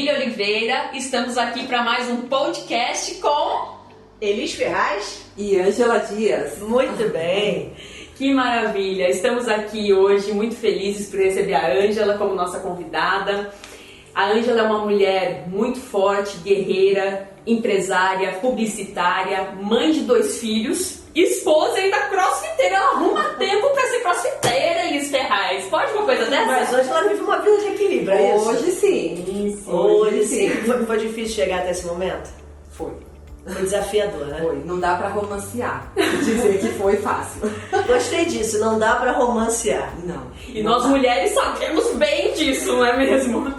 Lília Oliveira, estamos aqui para mais um podcast com Elis Ferraz e Ângela Dias. Muito bem! Que maravilha! Estamos aqui hoje muito felizes por receber a Ângela como nossa convidada. A Ângela é uma mulher muito forte, guerreira, empresária, publicitária, mãe de 2 filhos, esposa e ainda crossfiteira. Ela arruma tempo para ser crossfiteira, Elis Ferraz. Pode uma coisa dessa? Mas hoje ela vive uma vida de equilíbrio, é isso? Hoje sim. Hoje sim. Foi difícil chegar até esse momento? Foi. Foi desafiador, né? Foi. Não dá pra romancear. Dizer que foi fácil. Gostei disso, não dá pra romancear. Não. E nós mulheres sabemos bem disso, não é mesmo?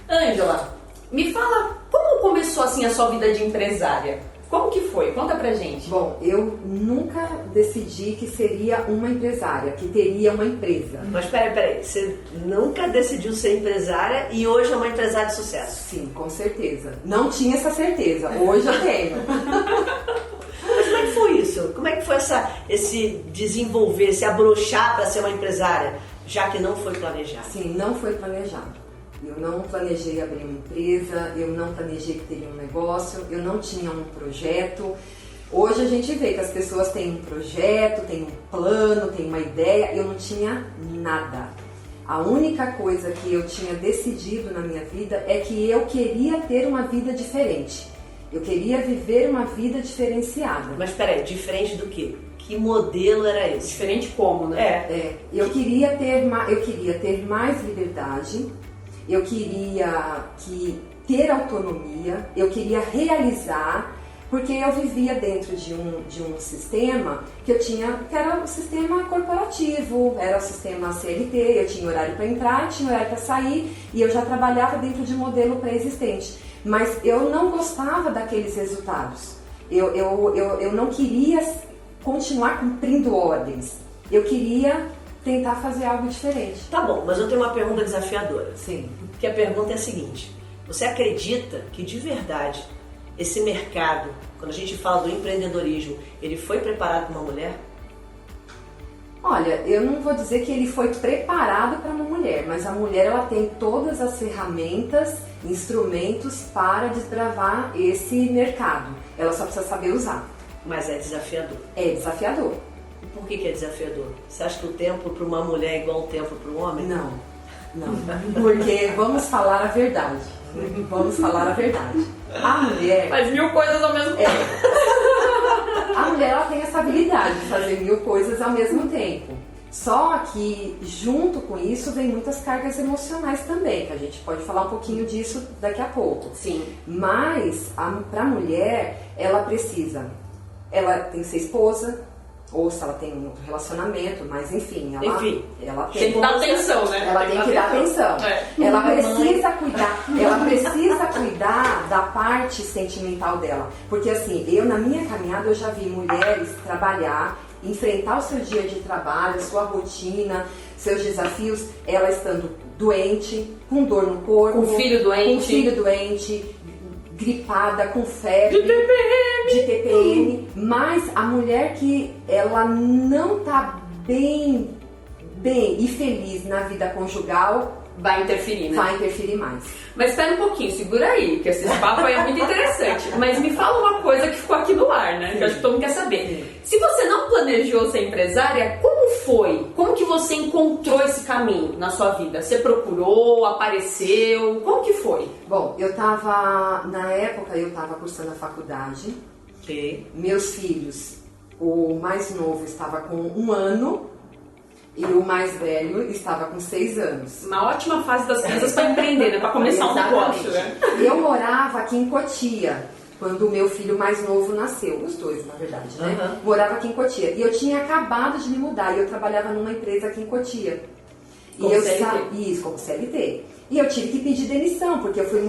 Ângela, me fala como começou assim a sua vida de empresária? Como que foi? Conta pra gente. Bom, eu nunca decidi que seria uma empresária, que teria uma empresa. Mas peraí, você nunca decidiu ser empresária e hoje é uma empresária de sucesso? Sim, com certeza. Não tinha essa certeza, hoje eu tenho. Mas como é que foi isso? Como é que foi esse desenvolver, esse abrochar para ser uma empresária, já que não foi planejado? Sim, não foi planejado. Eu não planejei abrir uma empresa, eu não planejei que teria um negócio, eu não tinha um projeto. Hoje a gente vê que as pessoas têm um projeto, têm um plano, têm uma ideia. Eu não tinha nada. A única coisa que eu tinha decidido na minha vida é que eu queria ter uma vida diferente. Eu queria viver uma vida diferenciada. Mas peraí, diferente do quê? Que modelo era esse? Diferente como, né? Eu queria ter mais liberdade. Eu queria ter autonomia, eu queria realizar, porque eu vivia dentro de um sistema que era um sistema corporativo, era o sistema CLT, eu tinha horário para entrar, tinha horário para sair, e eu já trabalhava dentro de um modelo pré-existente. Mas eu não gostava daqueles resultados, eu não queria continuar cumprindo ordens, eu queria tentar fazer algo diferente. Tá bom, mas eu tenho uma pergunta desafiadora. Sim. Que a pergunta é a seguinte: você acredita que de verdade esse mercado, quando a gente fala do empreendedorismo, ele foi preparado para uma mulher? Olha, eu não vou dizer que ele foi preparado para uma mulher, mas a mulher ela tem todas as ferramentas, instrumentos para desbravar esse mercado. Ela só precisa saber usar. Mas é desafiador. É desafiador. E por que é desafiador? Você acha que o tempo para uma mulher é igual ao tempo para um homem? Não. Porque vamos falar a verdade. Vamos falar a verdade. A mulher... Faz 1000 coisas ao mesmo tempo. A mulher ela tem essa habilidade de fazer 1000 coisas ao mesmo tempo. Só que junto com isso vem muitas cargas emocionais também, que a gente pode falar um pouquinho disso daqui a pouco. Sim. Mas para a mulher, ela tem que ser esposa, ou se ela tem um outro relacionamento, mas enfim, ela tem que dar atenção, né? Ela tem que dar atenção. Ela precisa cuidar da parte sentimental dela. Porque assim, na minha caminhada eu já vi mulheres trabalhar, enfrentar o seu dia de trabalho, a sua rotina, seus desafios, ela estando doente, com dor no corpo, com filho doente, gripada, com febre, de TPM, mas a mulher que ela não tá bem e feliz na vida conjugal vai interferir, né? Vai interferir mais. Mas espera um pouquinho, segura aí, que esse papo aí é muito interessante. Mas me fala uma coisa que ficou aqui no ar, né? Que eu acho que todo mundo quer saber. Sim. Se você não planejou ser empresária, como foi? Como que você encontrou esse caminho na sua vida? Você procurou, apareceu? Como que foi? Bom, na época eu tava cursando a faculdade. Meus filhos, o mais novo estava com 1 ano e o mais velho estava com 6 anos. Uma ótima fase das crianças para empreender, né? Para começar um negócio, né? Eu morava aqui em Cotia, quando o meu filho mais novo nasceu. Os 2, na verdade, né? Uhum. Morava aqui em Cotia. E eu tinha acabado de me mudar e eu trabalhava numa empresa aqui em Cotia. Como CLT? Isso, como CLT. E eu tive que pedir demissão, porque eu fui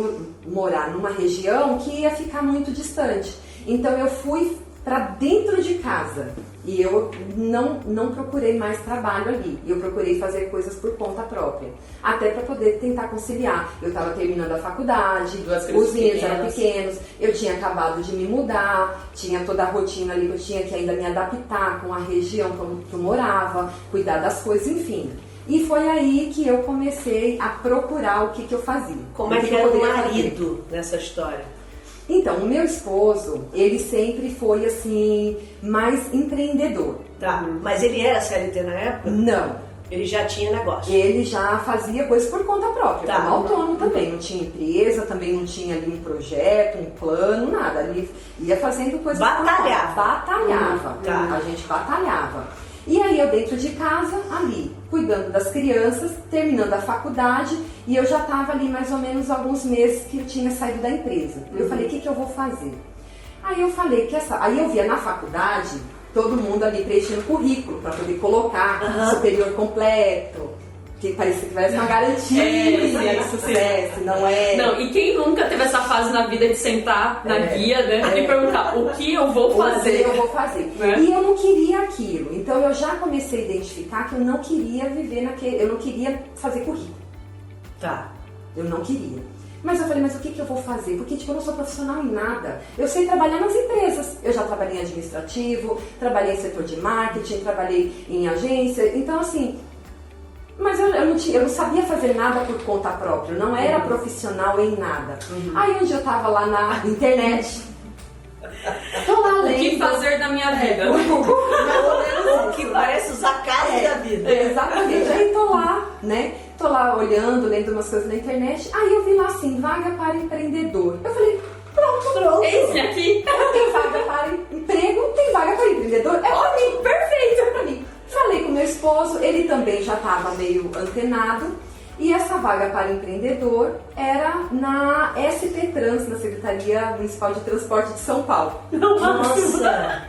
morar numa região que ia ficar muito distante. Então eu fui para dentro de casa e eu não procurei mais trabalho ali. Eu procurei fazer coisas por conta própria, até para poder tentar conciliar. Eu estava terminando a faculdade, os meninos eram pequenos, eu tinha acabado de me mudar, tinha toda a rotina ali que eu tinha que ainda me adaptar com a região que eu morava, cuidar das coisas, enfim. E foi aí que eu comecei a procurar o que eu fazia. Como é que era o marido nessa história? Então, o meu esposo, ele sempre foi assim, mais empreendedor. Tá, mas ele era CLT na época? Não. Ele já tinha negócio? Ele já fazia coisas por conta própria, Tá. como autônomo também. Não tinha empresa, também não tinha ali um projeto, um plano, nada. Ele ia fazendo coisas... Batalhava. Batalhava. Tá. A gente batalhava. E aí eu dentro de casa, ali, cuidando das crianças, terminando a faculdade, e eu já estava ali mais ou menos alguns meses que eu tinha saído da empresa. Eu falei, o que eu vou fazer? Aí eu falei, aí eu via na faculdade todo mundo ali preenchendo currículo para poder colocar superior completo, que parecia que tivesse uma garantia de sucesso, não é? Não, e quem nunca teve essa fase na vida de sentar na guia, né? E perguntar o que eu vou fazer? Eu vou fazer. Né? E eu não queria aquilo. Então eu já comecei a identificar que eu não queria viver naquele. Eu não queria fazer currículo. Tá. Eu não queria. Mas eu falei, mas o que eu vou fazer? Porque tipo, eu não sou profissional em nada. Eu sei trabalhar nas empresas. Eu já trabalhei em administrativo, trabalhei em setor de marketing, trabalhei em agência. Então assim, mas eu não sabia fazer nada por conta própria. Eu não era profissional em nada. Aí um dia eu tava lá na internet. Tô lá lendo. O que fazer da minha vida? O que parece os acasos da vida. Exatamente. Aí tô lá, né? Tô lá olhando, lendo umas coisas na internet. Aí eu vi lá assim, vaga para empreendedor. Eu falei, pronto. Esse aqui. Tem vaga para emprego, tem vaga para empreendedor. É pra mim, perfeito, é pra mim. Falei com meu esposo, ele também já estava meio antenado. E essa vaga para empreendedor era na SP Trans, na Secretaria Municipal de Transporte de São Paulo. Nossa!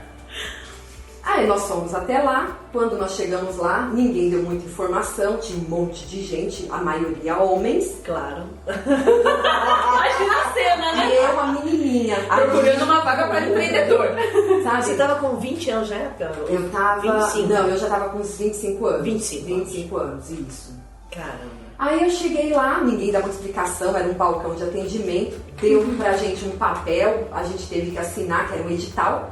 Aí nós fomos até lá. Quando nós chegamos lá, ninguém deu muita informação, tinha um monte de gente, a maioria homens. Claro. Imagina a cena, E né? eu, uma menininha, Procurando uma vaga para empreendedor. sabe? Você tava com 20 anos já, época? Eu tava... 25. Não, eu já tava com uns 25 anos. 25 anos, isso. Caramba. Aí eu cheguei lá, ninguém dava explicação, era um balcão de atendimento, deu pra gente um papel, a gente teve que assinar, que era um edital,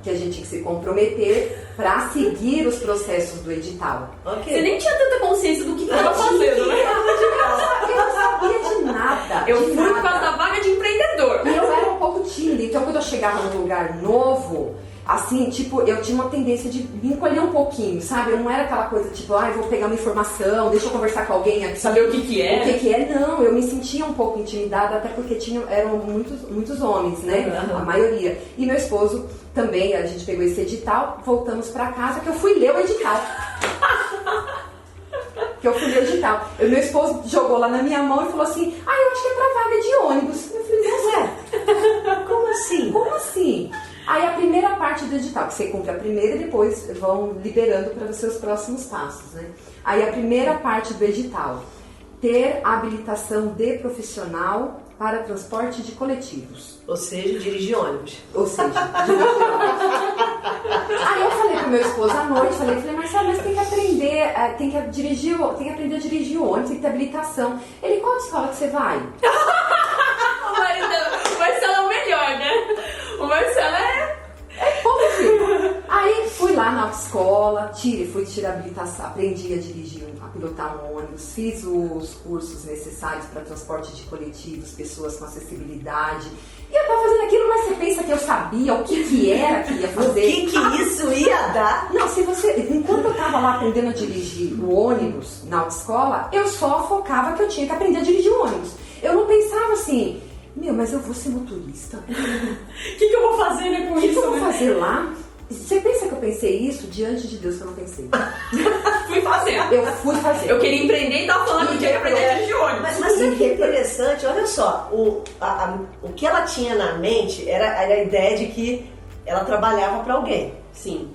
que a gente tinha que se comprometer pra seguir os processos do edital. Ok. Você nem tinha tanta consciência do que estava fazendo, né? Eu não sabia de nada. Eu de fui por nada. causa da vaga de empreendedor. E eu era um pouco tímida, então quando eu chegava num lugar novo, assim, tipo, eu tinha uma tendência de me encolher um pouquinho, sabe? Eu não era aquela coisa tipo, eu vou pegar uma informação, deixa eu conversar com alguém aqui. Saber o que é. O que é, não, eu me sentia um pouco intimidada, até porque eram muitos homens, né? A maioria. E meu esposo também, a gente pegou esse edital, voltamos pra casa, que eu fui ler o edital. E meu esposo jogou lá na minha mão e falou assim, eu acho que é pra vaga de ônibus. Eu falei, mas Como assim? como assim? Aí a primeira parte do edital, que você cumpre a primeira e depois vão liberando para você os próximos passos, né? Aí a primeira parte do edital, ter habilitação de profissional para transporte de coletivos. Ou seja, dirigir ônibus. Ou seja, dirigir ônibus. Aí eu falei pro meu esposo à noite, falei, Marcelo, mas tem que aprender, tem que aprender a dirigir o ônibus, tem que ter habilitação. Ele, qual escola que você vai? O Marcelo é o melhor, né? O Marcelo Como assim? Aí fui lá na autoescola, fui tirar a habilitação, aprendi a dirigir, a pilotar um ônibus, fiz os cursos necessários para transporte de coletivos, pessoas com acessibilidade. E eu tava fazendo aquilo, mas você pensa que eu sabia o que era que ia fazer? O que isso ia dar? Não, enquanto eu tava lá aprendendo a dirigir o ônibus na autoescola, eu só focava que eu tinha que aprender a dirigir o ônibus. Eu não pensava assim, mas eu vou ser motorista. O que eu vou fazer, né, com O que isso? eu vou fazer lá? Você pensa que eu pensei isso? Diante de Deus que eu não pensei. Fui fazer. Eu fui fazer. Eu queria empreender e tava falando que eu tinha que aprender a dirigir ônibus. Mas sabe o que é interessante? Olha só, o que ela tinha na mente era a ideia de que ela trabalhava para alguém. Sim.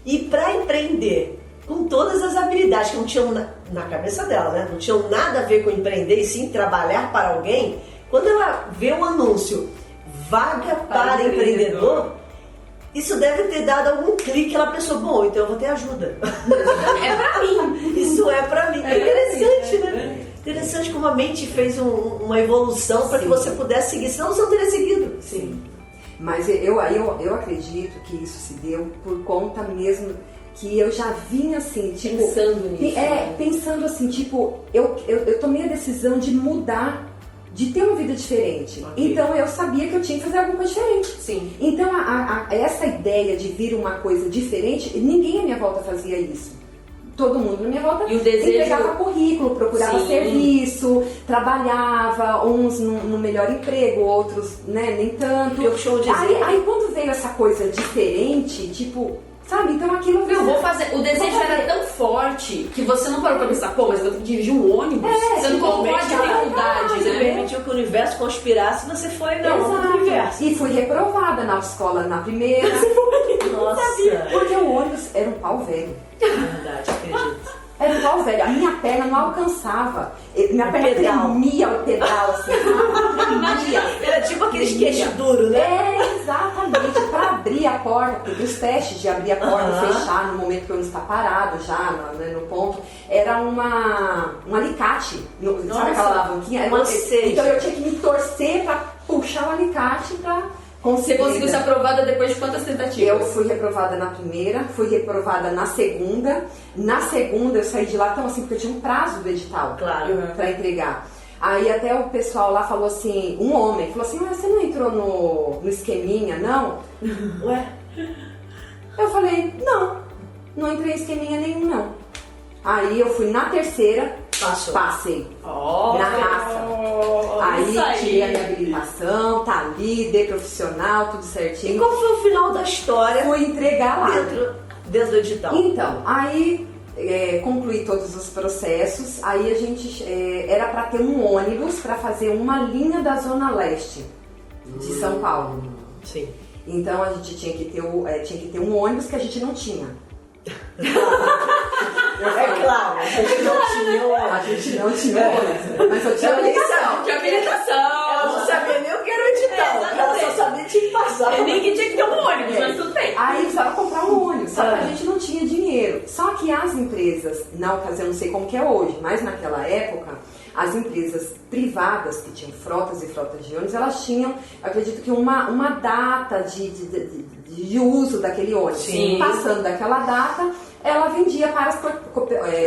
E para empreender, com todas as habilidades que não tinham na cabeça dela, né? Não tinham nada a ver com empreender e sim trabalhar para alguém, quando ela vê um anúncio, vaga para empreendedor, isso deve ter dado algum clique, ela pensou, bom, então eu vou ter ajuda. É pra mim. Isso é pra mim. É interessante, né? Interessante como a mente fez uma evolução para que você pudesse seguir, senão você não teria seguido. Sim. Mas eu acredito que isso se deu por conta mesmo que eu já vinha assim, tipo... Pensando nisso. Pensando assim, tipo, eu tomei a decisão de mudar, de ter uma vida diferente. Okay. Então eu sabia que eu tinha que fazer alguma coisa diferente. Sim. Então essa ideia de vir uma coisa diferente, ninguém à minha volta fazia isso. Todo mundo na minha volta e o desejo... entregava currículo, procurava Sim. serviço, trabalhava, uns no melhor emprego, outros, né, nem tanto. Eu costumo dizer... Aí quando veio essa coisa diferente, tipo, sabe, então aquilo... Eu vou fazer. O desejo era tão forte que você não parou pra pensar, pô, mas eu vou ter que dirigir um ônibus. Você não colocou a dificuldade, Você né? permitiu que o universo conspirasse, você foi na onda do Exato. universo. E fui reprovada na escola na primeira. Nossa. Porque o ônibus era um pau velho. Verdade, acredito. Era um pau velho. A minha perna não alcançava. Minha perna pedal. tremia o pedal, assim. Tremia. Era tipo aqueles queixos duros, né? Exatamente. Para abrir a porta, porque os testes de abrir a porta e fechar no momento que eu não está parado já, no ponto, era um alicate. Sabe aquela alavanquinha? Então eu tinha que me torcer para puxar o alicate para... Você conseguiu ser aprovada depois de quantas tentativas? Eu fui reprovada na primeira, fui reprovada na segunda. Na segunda eu saí de lá, então assim, porque eu tinha um prazo do edital para entregar. Aí até o pessoal lá falou assim, um homem, falou assim, mas você não entrou no esqueminha, não? Ué? Eu falei, não entrei em esqueminha nenhum, não. Aí eu fui na terceira, passei. Na raça. Aí tirei a minha habilitação, tá ali, dei profissional, tudo certinho. E qual foi o final da história? Fui entregar lá. Dentro do edital. Então, aí concluí todos os processos, aí a gente era para ter um ônibus para fazer uma linha da Zona Leste de São Paulo. Sim. Então a gente tinha que ter um ônibus que a gente não tinha. É claro, a gente não tinha ônibus. A gente não tinha ônibus, mas eu tinha habilitação. Tinha habilitação. Ela não sabia nem o que era o edital. Ela só sabia que tinha que passar. Nem que tinha que ter um ônibus, mas tudo bem. Aí precisava comprar um ônibus, só que a gente não tinha dinheiro. Só que as empresas, na ocasião, não sei como que é hoje, mas naquela época, as empresas privadas que tinham frotas e frotas de ônibus, elas tinham, acredito que uma data de uso daquele ônibus. Sim. Passando daquela data, ela vendia para as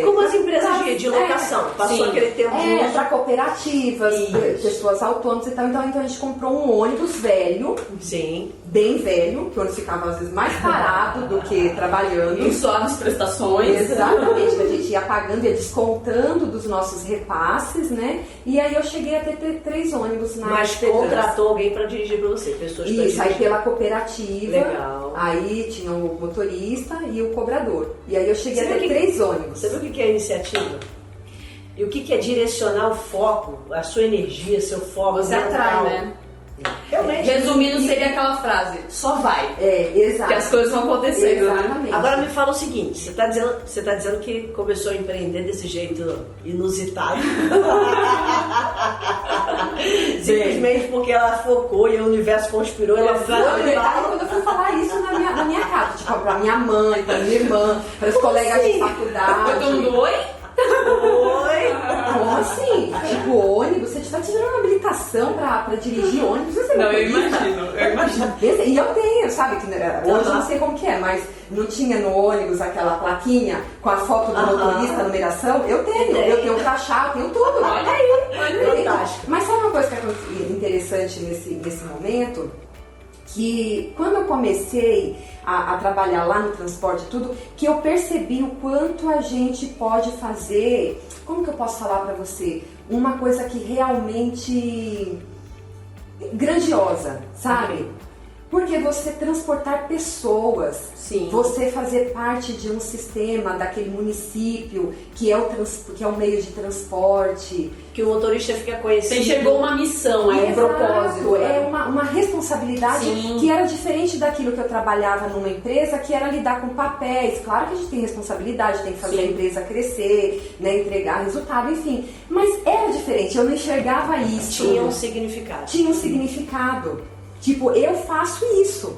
como as empresas de locação, passou sim. aquele tempo de uso. para cooperativas, pessoas autônomas e tal. Então a gente comprou um ônibus velho, Sim. bem velho, que o ônibus ficava às vezes mais parado do que trabalhando. Em suaves prestações. Exatamente, a gente ia pagando, ia descontando dos nossos repasses, né? E aí eu cheguei a ter 3 ônibus na Mas contratou alguém para dirigir para você, pessoas para Isso, aí dirigir. pela cooperativa, Legal. aí tinha o motorista e o cobrador. E aí eu cheguei Você a ter viu 3 ônibus. Você viu o que é iniciativa? E o que é direcionar o foco, a sua energia, seu foco Você atrai, mental? né? Realmente. Resumindo, seria aquela frase, só vai. Exato. Que as coisas vão acontecendo, né? Exatamente. Agora me fala o seguinte, você tá dizendo que começou a empreender desse jeito inusitado. Simplesmente porque ela focou e o universo conspirou, ela foi. Aí quando eu fui falar isso na minha casa, tipo, pra minha mãe, pra minha irmã, para os colegas de faculdade. Foi todo mundo, oi? Oi? Como assim? Tipo, ônibus, você está tirando uma habilitação pra dirigir ônibus? Você Não, eu acredita? imagino. E eu tenho, sabe? Que hoje eu não sei como que é, mas não tinha no ônibus aquela plaquinha com a foto do motorista, a numeração? Eu tenho o crachá, eu tenho tudo. Olha aí. Fantástico. Mas sabe uma coisa que é interessante nesse momento? Que quando eu comecei a trabalhar lá no transporte e tudo, que eu percebi o quanto a gente pode fazer, como que eu posso falar pra você? Uma coisa que realmente grandiosa, sabe? Porque você transportar pessoas, Sim. você fazer parte de um sistema daquele município que é o meio de transporte. Que o motorista fica conhecido. Você enxergou uma missão, um propósito. É uma responsabilidade Sim. que era diferente daquilo que eu trabalhava numa empresa, que era lidar com papéis. Claro que a gente tem responsabilidade, tem que fazer Sim. a empresa crescer, né, entregar resultado, enfim. Mas era diferente, eu não enxergava isso. Tinha um significado. Tinha um significado. Tipo, eu faço isso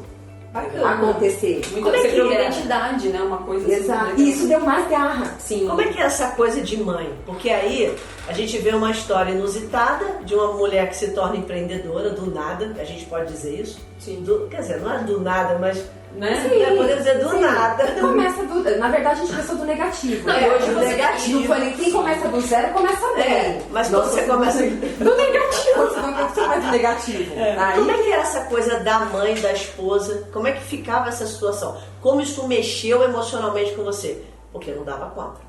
Bacana. acontecer. Muito, você criou uma identidade, né? Uma coisa Exato. assim. E isso deu mais garra. Sim. Como é que é essa coisa de mãe? Porque aí a gente vê uma história inusitada de uma mulher que se torna empreendedora do nada, a gente pode dizer isso? Sim. Quer dizer, não é do nada, mas Né? podemos dizer do nada. Começa Na verdade, a gente começou do negativo. Não, né? hoje do negativo. Não foi nem quem começa do zero, começa bem. Mas quando você começa do negativo. Você começa do negativo. Aí, Como é que era essa coisa da mãe, da esposa? Como é que ficava essa situação? Como isso mexeu emocionalmente com você? Porque não dava conta.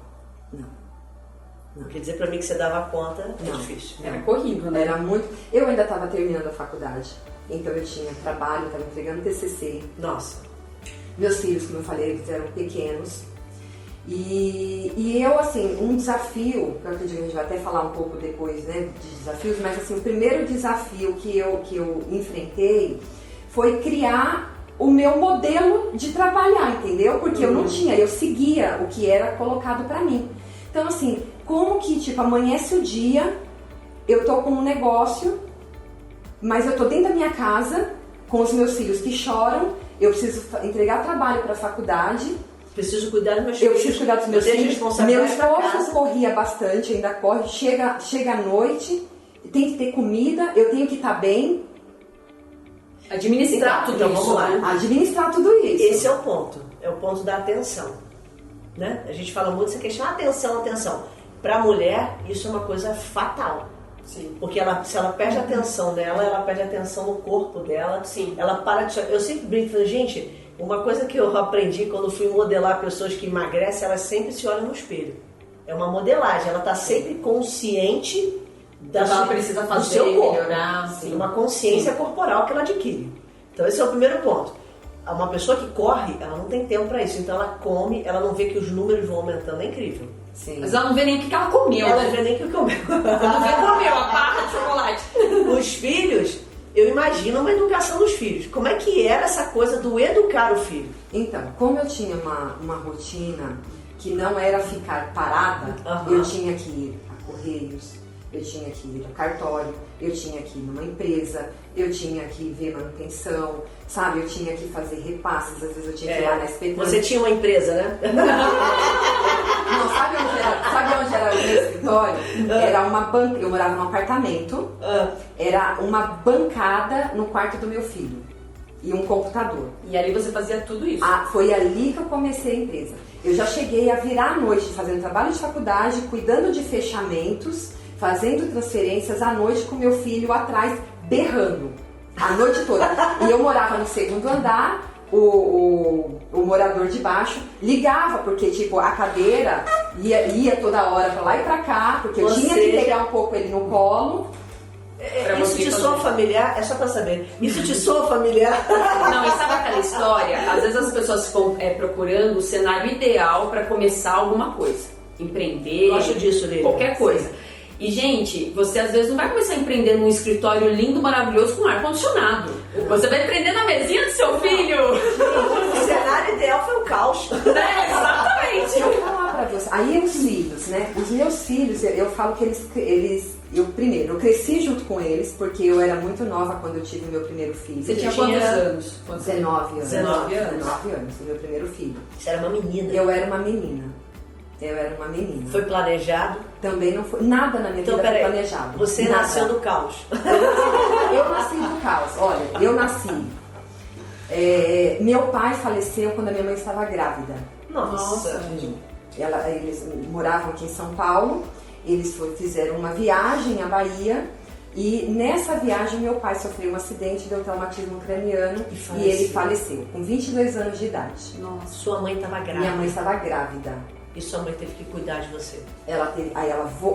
Não quer dizer pra mim que você dava conta, é difícil. Era corrido, né? Era muito. Eu ainda estava terminando a faculdade, então eu tinha trabalho, estava entregando TCC. Nossa. Meus filhos, como eu falei, eles eram pequenos. E eu, assim, um desafio, que eu acredito que a gente vai até falar um pouco depois, né, de desafios, mas assim, o primeiro desafio que eu enfrentei foi criar o meu modelo de trabalhar, entendeu? Porque eu não tinha, eu seguia o que era colocado pra mim. Então, assim, como que, tipo, amanhece o dia, eu tô com um negócio, mas eu tô dentro da minha casa, com os meus filhos que choram, eu preciso entregar trabalho pra faculdade, Preciso cuidar dos meus eu filhos. preciso cuidar dos meus Eu tenho filhos. Meu responsabilidade pra esposo casa. corria bastante, ainda corre, chega à noite, tem que ter comida, eu tenho que estar bem. Administrar tudo então, isso, vamos lá. né? Administrar tudo isso. Esse é o ponto da atenção. Né? A gente fala muito dessa questão, atenção. Para a mulher, isso é uma coisa fatal. Sim. Porque se ela perde a atenção dela, ela perde a atenção no corpo dela. Sim. Ela para de... Eu sempre brinco, falo, gente, uma coisa que eu aprendi quando fui modelar pessoas que emagrecem, elas sempre se olham no espelho. É uma modelagem, ela está sempre consciente Da que ela precisa do fazer, seu corpo. melhorar. Sim. Uma consciência corporal que ela adquire. Então esse é o primeiro ponto. Uma pessoa que corre, ela não tem tempo para isso. Então ela come, ela não vê que os números vão aumentando, é incrível. Sim. Mas ela não vê nem o que ela comeu, Ela né? não vê nem que comeu. Ela não vê comeu a barra de chocolate. Os filhos, eu imagino uma educação dos filhos. Como é que era essa coisa do educar o filho? Então, como eu tinha uma rotina que não era ficar parada, Aham. eu tinha que ir a Correios, eu tinha que ir no cartório, eu tinha que ir numa empresa, eu tinha que ver manutenção, sabe? Eu tinha que fazer repasses, às vezes eu tinha que ir lá na SPT. Você tinha uma empresa, né? Não, sabe onde era o meu escritório? Era uma banca, eu morava num apartamento, era uma bancada no quarto do meu filho e um computador. E ali você fazia tudo isso. Foi ali que eu comecei a empresa. Eu já cheguei a virar à noite fazendo trabalho de faculdade, cuidando de fechamentos, fazendo transferências à noite com meu filho atrás, berrando a noite toda. E eu morava no segundo andar, o morador de baixo ligava, porque tipo, a cadeira ia toda hora pra lá e pra cá, porque eu tinha que pegar um pouco ele no colo. Isso te soa familiar? É só pra saber. Isso te soa familiar? Não, e sabe aquela história? Às vezes as pessoas ficam procurando o cenário ideal para começar alguma coisa. Empreender, Gosto disso, Lili. qualquer coisa. Sim. E, gente, você às vezes não vai começar a empreender num escritório lindo, maravilhoso, com ar-condicionado. Você vai empreender na mesinha do seu filho. O cenário ideal foi o caos. Exatamente. Eu vou falar pra você. Aí os filhos, né? Os meus filhos, eu falo que eu cresci junto com eles, porque eu era muito nova quando eu tive meu primeiro filho. Você tinha quantos anos? 19 anos. 19 anos. 19 anos, o meu primeiro filho. Você era uma menina. Eu era uma menina. Foi planejado? Também não foi. Nada na minha Então, vida foi peraí. planejado. Você Nada. nasceu do caos. Eu nasci do caos. Olha, eu nasci. Meu pai faleceu quando a minha mãe estava grávida. Nossa. Eles moravam aqui em São Paulo. Eles fizeram uma viagem à Bahia. E nessa viagem meu pai sofreu um acidente, deu traumatismo craniano e ele faleceu com 22 anos de idade. Nossa. Sua mãe estava grávida. Minha mãe estava grávida. E sua mãe teve que cuidar de você.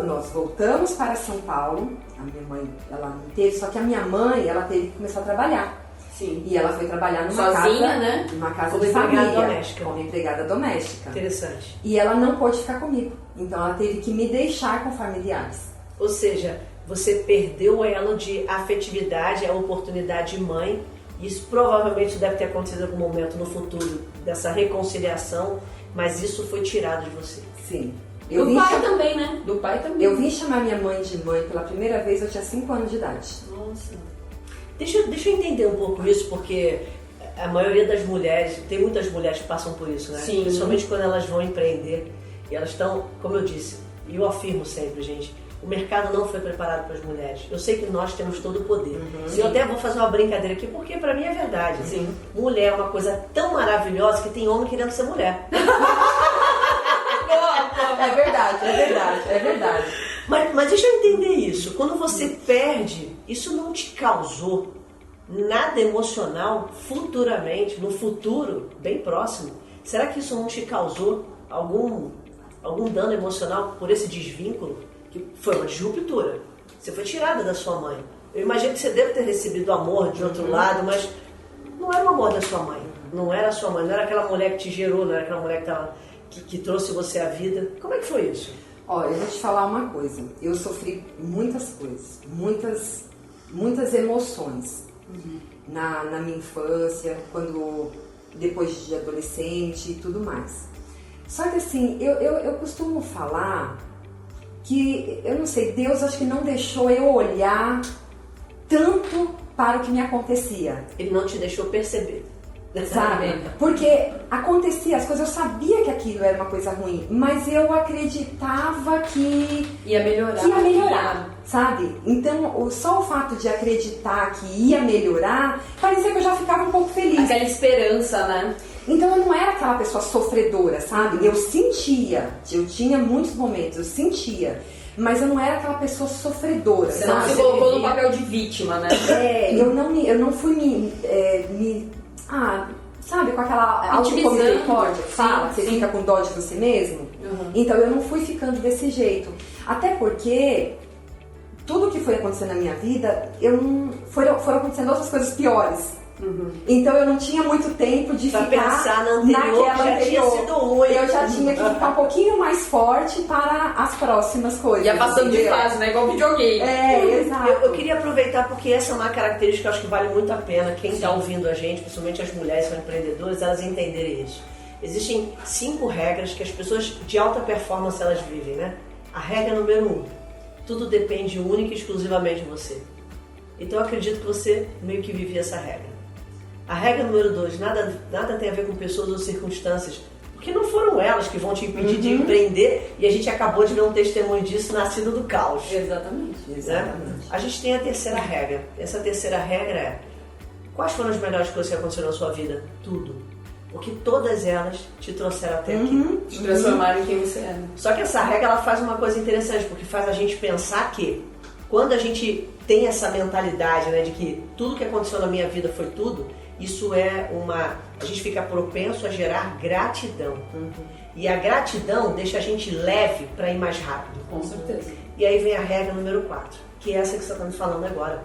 Nós voltamos para São Paulo. A minha mãe, ela me teve, só que a minha mãe, ela teve que começar a trabalhar. Sim. E ela foi trabalhar numa sozinha, casa, né? Numa casa Como de empregada família, doméstica. como empregada doméstica. Interessante. E ela não pôde ficar comigo. Então ela teve que me deixar com familiares. Ou seja, você perdeu o elo de afetividade, a oportunidade de mãe. Isso provavelmente deve ter acontecido em algum momento no futuro dessa reconciliação, mas isso foi tirado de você. Sim. Do pai também, né? Do pai também. Eu vim chamar minha mãe de mãe pela primeira vez, eu tinha 5 anos de idade. Nossa. Deixa eu entender um pouco isso, porque a maioria das mulheres, tem muitas mulheres que passam por isso, né? Sim. Principalmente quando elas vão empreender. E elas estão, como eu disse, e eu afirmo sempre, gente, o mercado não foi preparado para as mulheres. Eu sei que nós temos todo o poder. E eu até vou fazer uma brincadeira aqui, porque pra mim é verdade. Sim. Mulher é uma coisa tão maravilhosa que tem homem querendo ser mulher. É verdade, é verdade, é verdade. Mas deixa eu entender isso. Quando você perde, isso não te causou nada emocional futuramente, no futuro, bem próximo? Será que isso não te causou algum dano emocional por esse desvínculo? Que foi uma disruptura. Você foi tirada da sua mãe. Eu imagino que você deve ter recebido amor de outro lado, mas não era o amor da sua mãe. Não era a sua mãe, não era aquela mulher que te gerou, não era aquela mulher que trouxe você à vida. Como é que foi isso? Olha, eu vou te falar uma coisa. Eu sofri muitas coisas, muitas emoções na minha infância, depois de adolescente e tudo mais. Só que assim, eu costumo falar que, eu não sei, Deus acho que não deixou eu olhar tanto para o que me acontecia. Ele não te deixou perceber. Sabe? Porque acontecia as coisas, eu sabia que aquilo era uma coisa ruim, mas eu acreditava que ia melhorar, sabe? Então, só o fato de acreditar que ia melhorar, parecia que eu já ficava um pouco feliz. Aquela esperança, né? Então eu não era aquela pessoa sofredora, sabe? Eu sentia, eu tinha muitos momentos, eu sentia, mas eu não era aquela pessoa sofredora. Você não se colocou no papel de vítima, né? Eu não fui sabe, com aquela autocomisericórdia que fala, que você fica com dó de você mesmo. Então eu não fui ficando desse jeito. Até porque tudo que foi acontecendo na minha vida, foram acontecendo outras coisas piores. Então eu não tinha muito tempo de ficar pensar na anterior, naquela já tinha sido ruim. Eu já tinha que ficar um pouquinho mais forte para as próximas coisas. Ia passando de fase, né? Igual videogame. Exato. Eu queria aproveitar porque essa é uma característica que eu acho que vale muito a pena quem está ouvindo a gente, principalmente as mulheres que são empreendedoras, elas entenderem isso. Existem 5 regras que as pessoas de alta performance elas vivem, né? A regra número 1, tudo depende única e exclusivamente de você. Então eu acredito que você meio que vivia essa regra. A regra número 2, nada tem a ver com pessoas ou circunstâncias, porque não foram elas que vão te impedir de empreender, e a gente acabou de ver um testemunho disso nascido do caos. Exatamente. Né? A gente tem a terceira regra. Essa terceira regra é: quais foram as melhores coisas que aconteceram na sua vida? Tudo. Porque todas elas te trouxeram até aqui. Te transformaram em quem você é. Só que essa regra ela faz uma coisa interessante, porque faz a gente pensar que quando a gente tem essa mentalidade, né, de que tudo que aconteceu na minha vida foi tudo, isso é a gente fica propenso a gerar gratidão. E a gratidão deixa a gente leve para ir mais rápido. Com certeza. E aí vem a regra número 4, que é essa que você está me falando agora.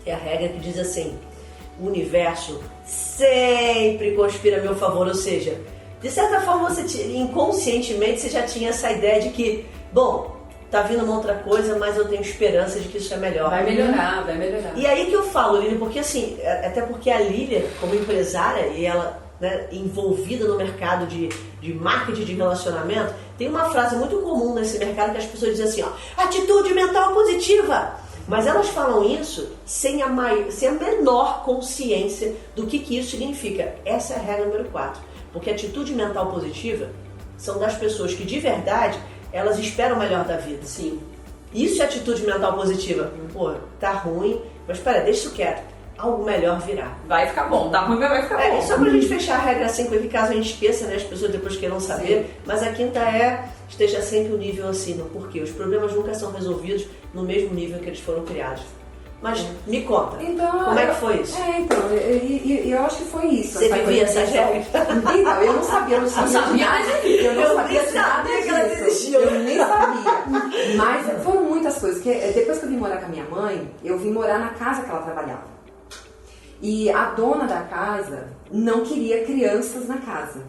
É a regra que diz assim: o universo sempre conspira a meu favor. Ou seja, de certa forma, inconscientemente você já tinha essa ideia de que, bom, tá vindo uma outra coisa, mas eu tenho esperança de que isso é melhor. Vai melhorar. E aí que eu falo, Lília, porque assim, até porque a Lília, como empresária, e ela, né, envolvida no mercado de marketing de relacionamento, tem uma frase muito comum nesse mercado que as pessoas dizem assim, atitude mental positiva. Mas elas falam isso sem a menor consciência do que isso significa. Essa é a regra número 4. Porque atitude mental positiva são das pessoas que de verdade elas esperam o melhor da vida. Sim. Isso é atitude mental positiva. Pô, tá ruim, mas espera, deixa isso quieto. Algo melhor virá. Vai ficar bom, tá ruim, mas vai ficar bom. Só pra gente fechar a regra 5 aqui, caso a gente esqueça, né? As pessoas depois queiram saber. Sim. Mas a quinta é: esteja sempre o nível acima. Por quê? Os problemas nunca são resolvidos no mesmo nível que eles foram criados. Mas me conta, como é que foi isso? Eu acho que foi isso. Você vivia essas regras? Então, eu não sabia, eu não sabia de nada que ela desistiu. Eu nem sabia. Mas foram muitas coisas. Depois que eu vim morar com a minha mãe, eu vim morar na casa que ela trabalhava. E a dona da casa não queria crianças na casa.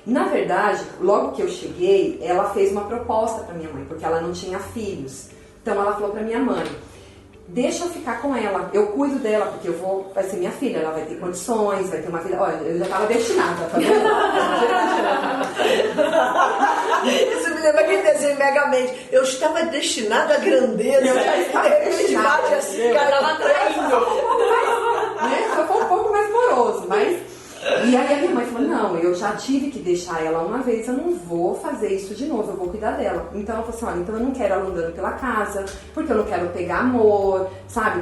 Na verdade, logo que eu cheguei, ela fez uma proposta para minha mãe, porque ela não tinha filhos. Então ela falou para minha mãe: deixa eu ficar com ela, eu cuido dela, porque vai ser minha filha, ela vai ter condições, vai ter uma vida. Olha, eu já estava destinada, tá vendo? Isso me lembra aquele desenho Megamente. Eu estava destinada à grandeza. Eu já estava destinada. Assim, cara, ela traindo. Só foi um pouco mais moroso, mas... E aí a minha mãe falou: não, eu já tive que deixar ela uma vez, eu não vou fazer isso de novo, eu vou cuidar dela. Então ela falou assim: olha, então eu não quero ela andando pela casa, porque eu não quero pegar amor, sabe,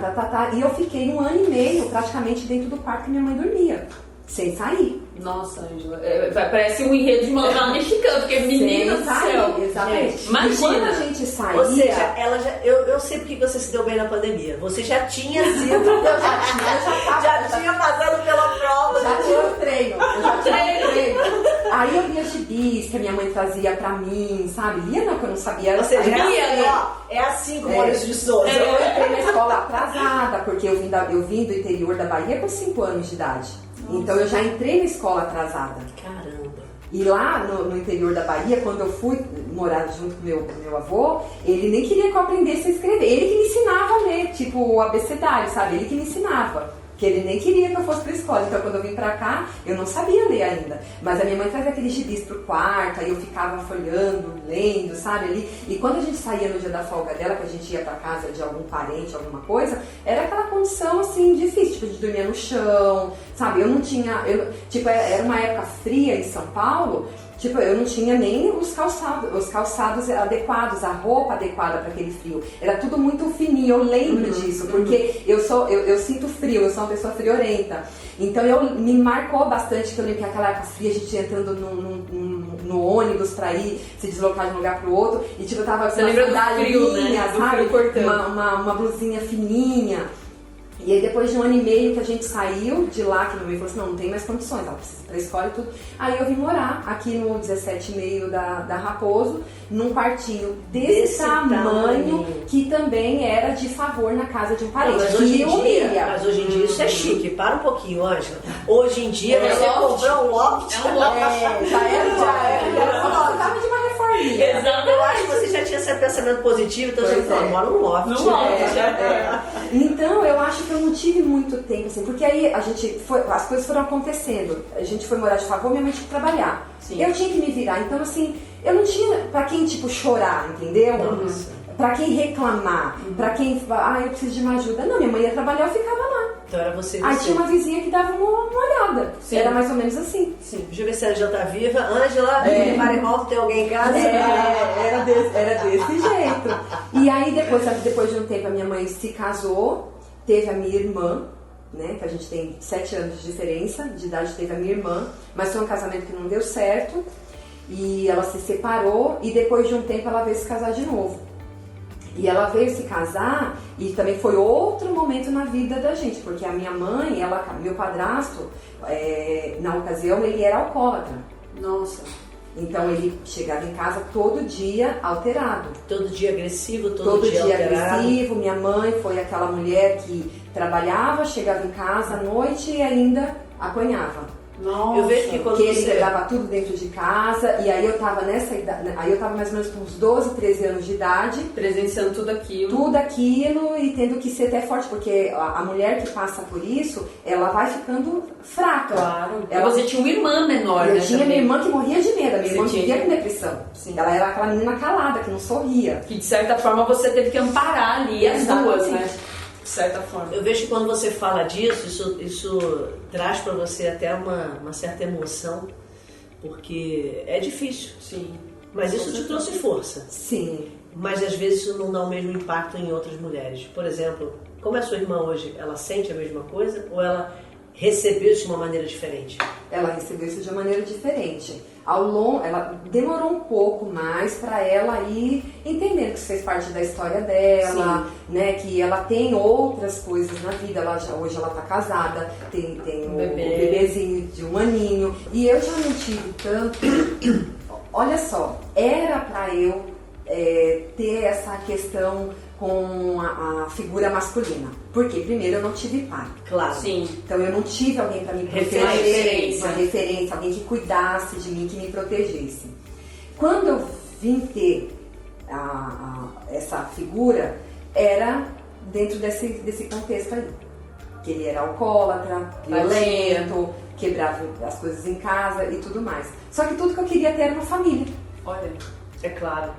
E eu fiquei 1 ano e meio praticamente dentro do quarto que minha mãe dormia, sem sair. Nossa, Ângela, parece um enredo de uma novela mexicana, porque menina do céu. Exatamente. Imagina. E quando a gente saía... Ou seja, ela eu sei porque você se deu bem na pandemia. Você já tinha sido, já tinha passado pela prova. Já tinha o treino. Aí eu via gibis que a minha mãe trazia pra mim, sabe? Lia não, que eu não sabia. Ou seja, Sabia, é assim com o Maurício de Souza. Eu entrei na escola atrasada, porque eu vim do interior da Bahia com 5 anos de idade. Então eu já entrei na escola atrasada. Caramba. E lá no interior da Bahia, quando eu fui morar junto com meu avô, ele nem queria que eu aprendesse a escrever. Ele que me ensinava a ler, tipo o abecedário, sabe? Ele que me ensinava. Que ele nem queria que eu fosse pra escola. Então quando eu vim pra cá, eu não sabia ler ainda. Mas a minha mãe trazia aqueles gibis pro quarto, aí eu ficava folhando, lendo, sabe? Ali. E quando a gente saía no dia da folga dela, que a gente ia pra casa de algum parente, alguma coisa, era aquela condição assim, difícil, tipo, de dormir no chão, sabe? Eu não tinha. Era uma época fria em São Paulo. Tipo, eu não tinha nem os calçados adequados, a roupa adequada para aquele frio. Era tudo muito fininho, eu lembro disso, porque eu sinto frio, eu sou uma pessoa friorenta. Então me marcou bastante, que eu lembro que aquela época fria, a gente ia entrando no ônibus para ir se deslocar de um lugar pro outro, e tipo, eu tava com uma sandalinha, sabe? Uma blusinha fininha. E aí depois de 1 ano e meio que a gente saiu de lá, que meu mãe falou assim, não tem mais condições, ela precisa ir pra escola e tudo. Aí eu vim morar aqui no 17,5 da Raposo, num quartinho desse tamanho, que também era de favor na casa de um parente. Mas hoje em dia isso é chique. Para um pouquinho, Ângela. Hoje em dia você comprou um loft. Já era. Eu tava de uma reforminha. Exato. Eu acho que você já tinha esse pensamento positivo, então você falou, mora num loft. Então eu acho que eu não tive muito tempo, assim, porque aí as coisas foram acontecendo. A gente foi morar de favor, minha mãe tinha que trabalhar. Sim. Eu tinha que me virar. Então, assim, eu não tinha pra quem, tipo, chorar, entendeu? Pra quem reclamar, pra quem falar, eu preciso de uma ajuda. Não, minha mãe ia trabalhar, eu ficava lá. Então era você. Aí tinha uma vizinha que dava uma olhada. Sim. Era mais ou menos assim. Sim. Deixa eu ver se a Ângela tá viva. Ângela, Marimoldo, tem alguém em casa? Era desse jeito. E aí, depois de um tempo, a minha mãe se casou, teve a minha irmã, né? Que a gente tem 7 anos de diferença de idade, teve a minha irmã, mas foi um casamento que não deu certo. E ela se separou e depois de um tempo ela veio se casar de novo. E ela veio se casar e também foi outro momento na vida da gente, porque a minha mãe, meu padrasto, na ocasião ele era alcoólatra. Nossa. Então ele chegava em casa todo dia alterado. Todo dia agressivo, todo dia alterado. Agressivo. Minha mãe foi aquela mulher que trabalhava, chegava em casa à noite e ainda apanhava. Nossa. Eu vejo que quando ele pegava tudo dentro de casa, e aí eu tava nessa idade, aí eu tava mais ou menos com uns 12, 13 anos de idade, presenciando tudo aquilo. Tudo aquilo e tendo que ser até forte, porque a mulher que passa por isso, ela vai ficando fraca. Claro. Você tinha uma irmã menor, né? Eu tinha minha irmã que morria de medo, a minha irmã vivia com depressão. Sim. Ela era aquela menina calada, que não sorria. Que de certa forma você teve que amparar ali as duas, né? De certa forma. Eu vejo que quando você fala disso, isso traz para você até uma certa emoção, porque é difícil. Sim. Mas isso te trouxe força. Sim. Mas às vezes isso não dá o mesmo impacto em outras mulheres. Por exemplo, como é a sua irmã hoje? Ela sente a mesma coisa ou ela recebeu isso de uma maneira diferente? Ela recebeu isso de uma maneira diferente. Ela demorou um pouco mais para ela ir entendendo que isso fez parte da história dela, né? Que ela tem outras coisas na vida. Hoje ela tá casada, tem um bebezinho de 1 aninho. E eu já não tive tanto. Olha só, era para eu ter essa questão com a figura masculina. Porque primeiro eu não tive pai. Claro. Sim. Então eu não tive alguém para me proteger, uma referência, alguém que cuidasse de mim, que me protegesse. Quando eu vim ter essa figura, era dentro desse contexto aí. Que ele era alcoólatra, violento, quebrava as coisas em casa e tudo mais. Só que tudo que eu queria ter era uma família. Olha, é claro.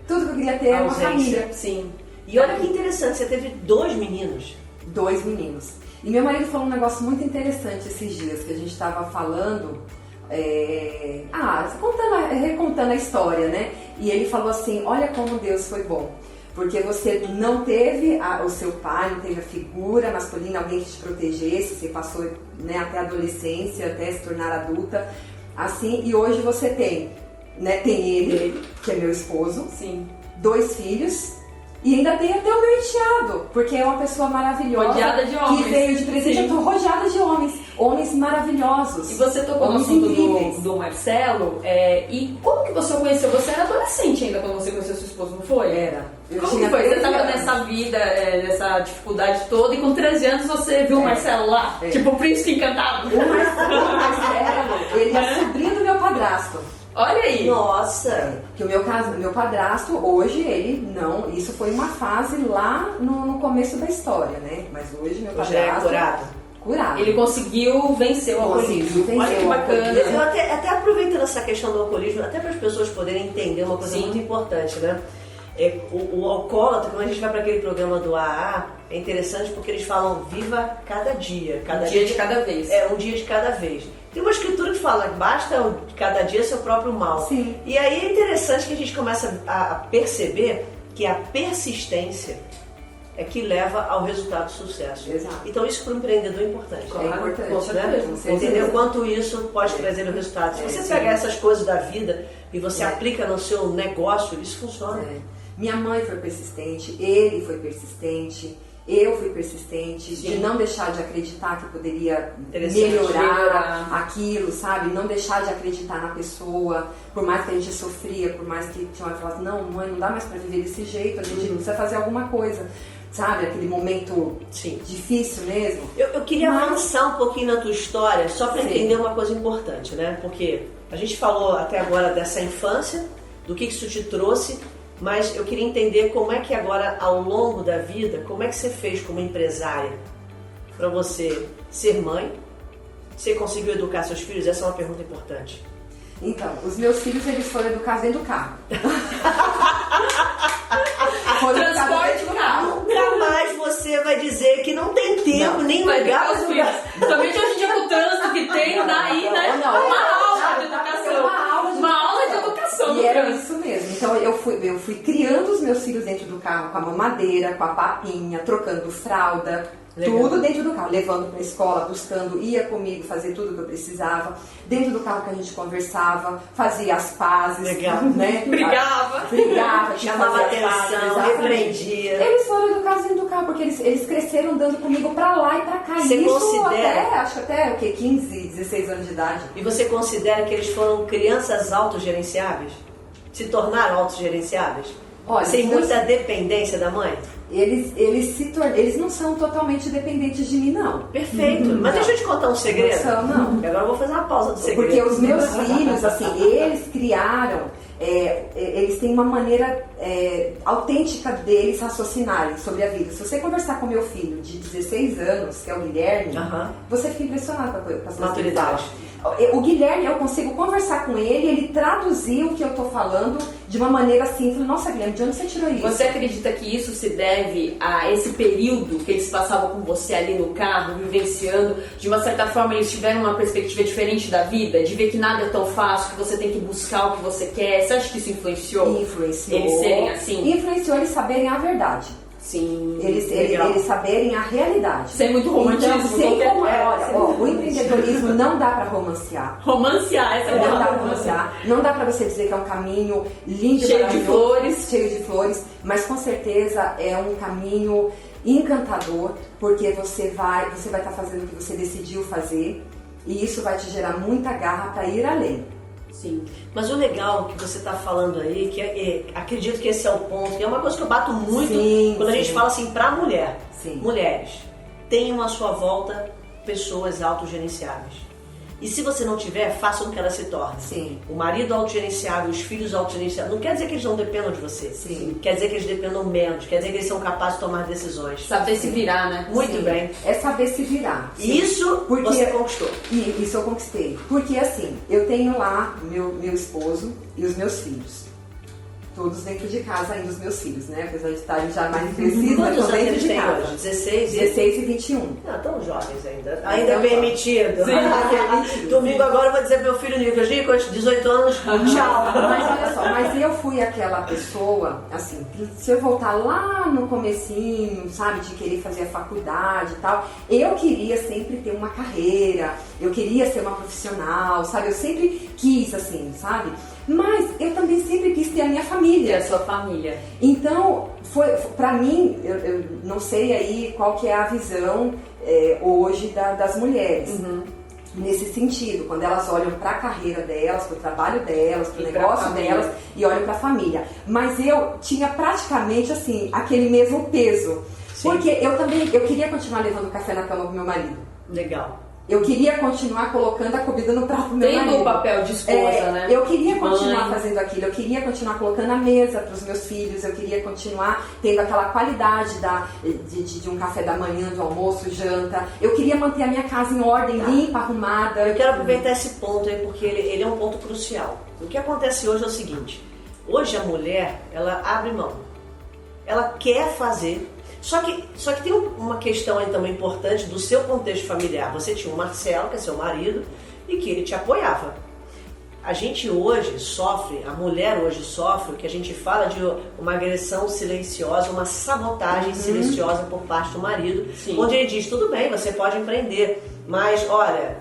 Tudo que eu queria ter era uma família. Sim. E olha que interessante, você teve 2 meninos. 2 meninos. E meu marido falou um negócio muito interessante esses dias, que a gente estava falando, recontando a história, né? E ele falou assim, olha como Deus foi bom. Porque você não teve o seu pai, não teve a figura masculina, alguém que te protegesse, você passou, né, até a adolescência, até se tornar adulta, assim, e hoje você tem, né, tem ele, que é meu esposo, Sim. 2 filhos, e ainda tem até o meu enteado, porque é uma pessoa maravilhosa. Rodeada de homens. Que veio de presente. Sim. Eu tô rodeada de homens maravilhosos. E você tocou no homens assunto incríveis. do Marcelo, e como que você o conheceu? Você era adolescente ainda quando você conheceu seu esposo, não foi? Era. Eu Como tinha que foi? Você 13 tava anos. nessa vida, nessa dificuldade toda, e com 13 anos você viu o Marcelo lá? É. Tipo o príncipe encantado? O Marcelo, ele é sobrinho do meu padrasto. Olha aí! Nossa! Que o meu padrasto, hoje, ele não... Isso foi uma fase lá no começo da história, né? Mas hoje, meu Hoje é padrasto... curado. Curado. Ele conseguiu vencer o alcoolismo. Conseguiu Olha que vencer o bacana. alcoolismo. Eu até aproveitando essa questão do alcoolismo, até para as pessoas poderem entender uma coisa Sim. muito importante, né? O alcoólatra, quando a gente vai para aquele programa do AA, é interessante porque eles falam viva cada dia. Um dia de cada vez. É, um dia de cada vez. Tem uma escritura que fala que basta cada dia seu próprio mal. Sim. E aí é interessante que a gente começa a perceber que a persistência é que leva ao resultado do sucesso. Exato. Então isso para o empreendedor é importante. É importante, com certeza. com certeza. Entendeu quanto isso pode trazer o resultado. Se você sim. pegar essas coisas da vida e você aplica no seu negócio, isso funciona. É. Minha mãe foi persistente, ele foi persistente, eu fui persistente, Sim. de não deixar de acreditar que poderia Interessante. melhorar aquilo, sabe? Não deixar de acreditar na pessoa, por mais que a gente sofria, por mais que tinha hora que falasse, não, mãe, não dá mais pra viver desse jeito, a gente precisa fazer alguma coisa, sabe? Aquele momento Sim. difícil mesmo. Eu queria Mas- avançar um pouquinho na tua história, só para Sim. entender uma coisa importante, né? Porque a gente falou até agora dessa infância, do que isso te trouxe, mas eu queria entender como é que agora, ao longo da vida, como é que você fez como empresária para você ser mãe? Você conseguiu educar seus filhos? Essa é uma pergunta importante. Então, os meus filhos, eles foram educados dentro do carro. Foram educados Transporte dentro do carro. Nunca mais você vai dizer que não tem tempo, Não, nem Vai lugar educar para os lugar. filhos. Somente hoje em dia com o trânsito que tem, daí, né? Não, Uma aula sabe, de educação. uma aula de educação no E era trânsito. isso mesmo. Então eu fui criando os meus filhos dentro do carro com a mamadeira, com a papinha, trocando fralda, Legal. tudo dentro do carro, levando pra escola, buscando, ia comigo fazer tudo que eu precisava. Dentro do carro que a gente conversava, fazia as pazes, Legal. né? Brigava. Brigava, tinha que Chamava fazer as pazes, atenção, exatamente. repreendia. Eles foram educados dentro do carro, porque eles cresceram andando comigo pra lá e pra cá. Você Isso considera- até, acho que até, o quê? 15, 16 anos de idade. E você considera que eles foram crianças autogerenciáveis? Se tornaram autogerenciáveis? Olha, Sem meus- muita dependência da mãe? Eles não são totalmente dependentes de mim, não. Perfeito. Mas Não. deixa eu te contar um segredo. Não são, não. E agora eu vou fazer uma pausa do segredo. Porque os meus filhos, assim, eles criaram, eles têm uma maneira autêntica deles raciocinarem sobre a vida. Se você conversar com meu filho de 16 anos, que é o Guilherme, Aham. você fica impressionado com as coisas que ele Maturidade. fala. O Guilherme, eu consigo conversar com ele traduzir o que eu tô falando de uma maneira assim. Eu falei, nossa, Guilherme, de onde você tirou isso? Você acredita que isso se deve a esse período que eles passavam com você ali no carro, vivenciando? De uma certa forma, eles tiveram uma perspectiva diferente da vida? De ver que nada é tão fácil, que você tem que buscar o que você quer? Você acha que isso influenciou? Influenciou. Eles serem assim? Influenciou eles saberem a verdade. Sim. Legal. Eles saberem a realidade. Sem muito romantismo. Então, sem qualquer- olha, o empreendedorismo não dá para romancear. Romancear, essa é a Não dá palavra. para romancear. Não dá para você dizer que é um caminho lindo, Cheio de maravilhoso, flores. cheio de flores, mas com certeza é um caminho encantador, porque você vai estar fazendo o que você decidiu fazer e isso vai te gerar muita garra para ir além. Sim. Mas o legal que você está falando aí, que acredito que esse é o ponto, que é uma coisa que eu bato muito Sim, quando a sim. gente fala assim para mulher. Sim. Mulheres, tenham à sua volta pessoas autogerenciáveis. E se você não tiver, faça com que ela se torne. Sim. O marido autogerenciável, os filhos autogerenciáveis. Não quer dizer que eles não dependam de você. Sim. Quer dizer que eles dependam menos. Quer dizer que eles são capazes de tomar decisões. Saber se virar, né? Muito Sim. bem. É saber se virar. E isso Porque- você conquistou. E isso eu conquistei. Porque assim, eu tenho lá meu esposo e os meus filhos. todos dentro de casa ainda, os meus filhos, né? Apesar de estarem já mais crescidos, mas Quantos estão anos dentro eles de têm casa. hoje? 16? 16 e 21. Ah, tão jovens ainda. Ainda é permitido. Sim, permitido. Domingo agora eu vou dizer pro meu filho Nicolas, 18 anos, tchau. Mas olha só, mas eu fui aquela pessoa, assim, se eu voltar lá no comecinho, sabe, de querer fazer a faculdade e tal, eu queria sempre ter uma carreira, eu queria ser uma profissional, sabe, eu sempre quis, assim, sabe, mas eu também sempre quis ter a minha família. E a sua família. Então, pra mim, eu não sei aí qual que é a visão hoje das mulheres. Nesse sentido, quando elas olham para a carreira delas, para o trabalho delas, para o negócio delas e olham para a família. Mas eu tinha praticamente assim aquele mesmo peso, porque eu queria continuar levando café na cama pro meu marido. Legal. Eu queria continuar colocando a comida no prato do meu marido. Tendo o papel de esposa, né? Eu queria continuar mãe. fazendo aquilo, eu queria continuar colocando a mesa para os meus filhos, eu queria continuar tendo aquela qualidade de um café da manhã, do almoço, janta. Eu queria manter a minha casa em ordem, limpa, arrumada. Eu quero aproveitar esse ponto aí, porque ele é um ponto crucial. O que acontece hoje é o seguinte, hoje a mulher, ela abre mão. Ela quer fazer. Só que tem uma questão aí também importante do seu contexto familiar. Você tinha o Marcelo, que é seu marido, e que ele te apoiava. A gente hoje sofre, a mulher hoje sofre, o que a gente fala de uma agressão silenciosa, uma sabotagem silenciosa por parte do marido, onde ele diz, tudo bem, você pode empreender, mas olha,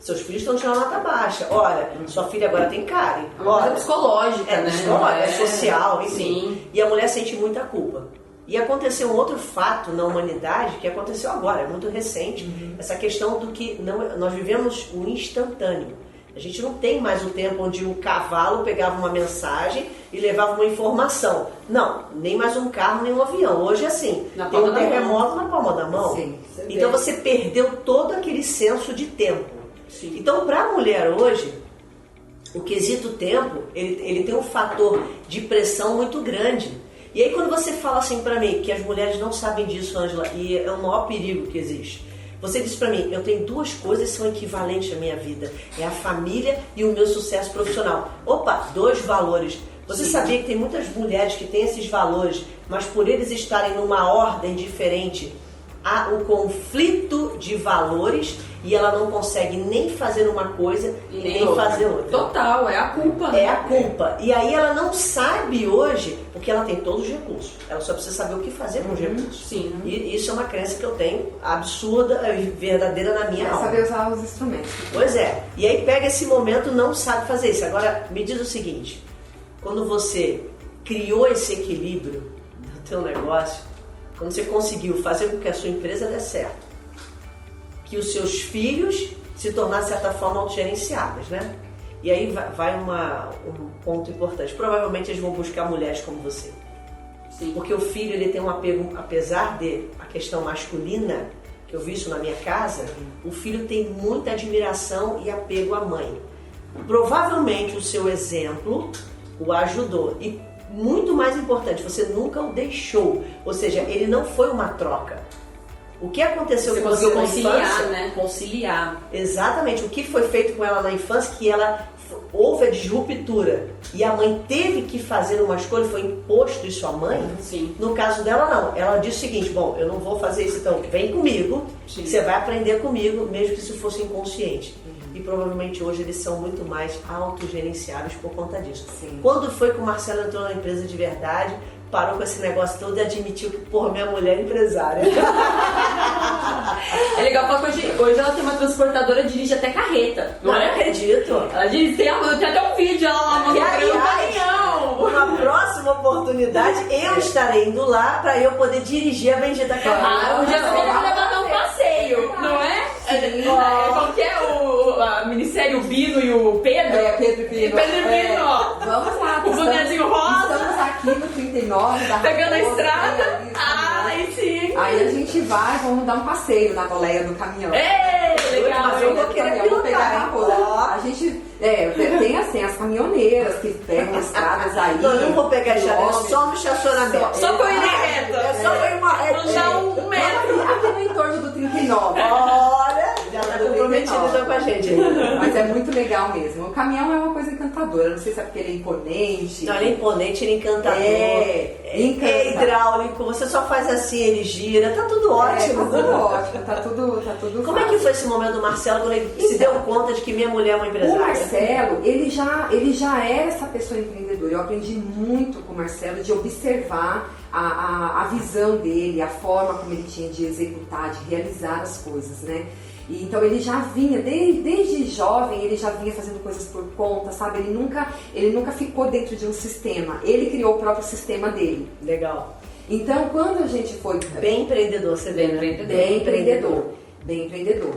seus filhos estão tirando nota baixa, olha, sua filha agora tem cárie. É uma coisa psicológica, né? Psicológica, é social, enfim. Sim. E a mulher sente muita culpa. E aconteceu um outro fato na humanidade que aconteceu agora, é muito recente, essa questão do que nós vivemos um instantâneo. A gente não tem mais o tempo onde um cavalo pegava uma mensagem e levava uma informação. Não, nem mais um carro, nem um avião. Hoje é assim, tem um terremoto na palma da mão. Sim, então você perdeu todo aquele senso de tempo. Sim. Então para a mulher hoje, o quesito tempo, ele tem um fator de pressão muito grande. E aí quando você fala assim pra mim, que as mulheres não sabem disso, Ângela, e é o maior perigo que existe. Você disse pra mim, eu tenho duas coisas que são equivalentes à minha vida. É a família e o meu sucesso profissional. Opa, dois valores. Você sabia que tem muitas mulheres que têm esses valores, mas por eles estarem numa ordem diferente, há um conflito de valores e ela não consegue nem fazer uma coisa e nem fazer outra. Total, é a culpa. É a culpa. E aí ela não sabe hoje, porque ela tem todos os recursos. Ela só precisa saber o que fazer com os recursos. Sim. E isso é uma crença que eu tenho absurda e verdadeira na minha alma. Saber usar os instrumentos. Pois é. E aí pega esse momento, não sabe fazer isso. Agora, me diz o seguinte. Quando você criou esse equilíbrio no teu negócio, quando você conseguiu fazer com que a sua empresa dê certo, que os seus filhos se tornassem, de certa forma, autogerenciáveis, né? E aí vai um ponto importante. Provavelmente eles vão buscar mulheres como você. Sim. Porque o filho ele tem um apego, apesar de a questão masculina, que eu vi isso na minha casa, o filho tem muita admiração e apego à mãe. Provavelmente o seu exemplo o ajudou. E muito mais importante, você nunca o deixou. Ou seja, ele não foi uma troca. O que aconteceu com você na infância, né? Conciliar. Exatamente. O que foi feito com ela na infância, que ela houve a disruptura e a mãe teve que fazer uma escolha, foi imposto isso à mãe. Sim. No caso dela, não. Ela disse o seguinte, bom, eu não vou fazer isso, então vem comigo, você vai aprender comigo, mesmo que isso fosse inconsciente. E provavelmente hoje eles são muito mais autogerenciáveis por conta disso. Sim. Quando foi que o Marcelo entrou na empresa de verdade, parou com esse negócio todo e admitiu que, porra, minha mulher é empresária. É legal falar que hoje ela tem uma transportadora, dirige até carreta. Não acredito. Ela dirige, tem até um vídeo ela lá no caminhão. Uma próxima oportunidade, eu estarei indo lá para eu poder dirigir a bendita carreta. Um dia você vai levar dar um passeio, não é? Qual que é o Ministério Bino e o Pedro? Pedro e Pino. Pedro e Pino, ó. Vamos lá. O bonezinho rosa. Estamos aqui no 39 da Pegando a Raposa, estrada. aí Sim. Aí a gente vai, vamos dar um passeio na boleia do caminhão. Legal. Mas eu vou querer pilotar, pegar a Raposa. A gente tem assim as caminhoneiras que pegam estradas aí. Não, eu não vou pegar estrada, é só no estacionamento. Só foi ir reto. É só foi uma reta. Não dá um metro. Aqui no entorno do 39. Olha, já tá tá comprometido então com a gente. Mas é muito legal mesmo. O caminhão é uma coisa encantadora. Não sei se é porque ele é imponente. Não, ele é imponente, ele é encantador. É hidráulico, você só faz assim, ele gira, tá tudo ótimo. Tá tudo ótimo, tá tudo Como é que foi esse momento do Marcelo quando ele se deu conta de que minha mulher é uma empresária? O Marcelo, ele já era essa pessoa empreendedora. Eu aprendi muito com o Marcelo de observar a visão dele, a forma como ele tinha de executar, de realizar as coisas, né? E, então ele já vinha, desde jovem, ele já vinha fazendo coisas por conta, sabe? Ele nunca ficou dentro de um sistema, ele criou o próprio sistema dele. Legal. Então quando a gente foi... Bem empreendedor, você vê, né? Bem empreendedor.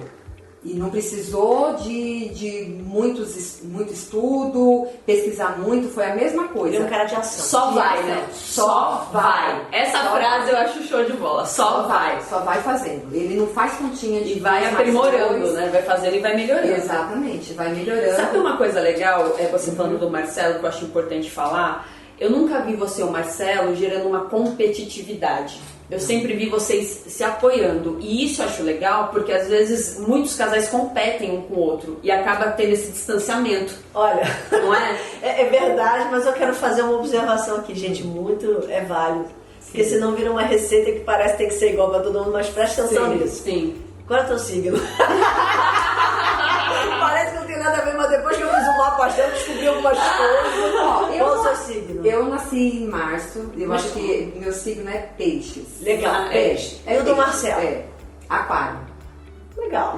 E não precisou de muito estudo, pesquisar muito, foi a mesma coisa. Ele é um cara de ação. Só vai, né? Só vai. Essa frase eu acho show de bola. Só vai. Só vai fazendo. Ele não faz continha de... E vai aprimorando, né? Vai fazendo e vai melhorando. Exatamente, vai melhorando. Sabe uma coisa legal, você falando do Marcelo, que eu acho importante falar? Eu nunca vi você e o Marcelo gerando uma competitividade. Eu sempre vi vocês se apoiando. E isso eu acho legal, porque às vezes muitos casais competem um com o outro e acaba tendo esse distanciamento. Olha, não é? É verdade, mas eu quero fazer uma observação aqui, gente, muito é válido. Porque senão vira uma receita que parece que tem que ser igual para todo mundo, mas presta atenção nisso. Sim. Qual é o teu signo? Parece que não tem nada a ver, mas depois que eu fiz um mapa astral, eu descobri algumas coisas. Qual é o seu signo? Eu nasci em março, eu acho que meu signo é peixes. Legal, peixe. E o do Marcelo? É, aquário. Legal.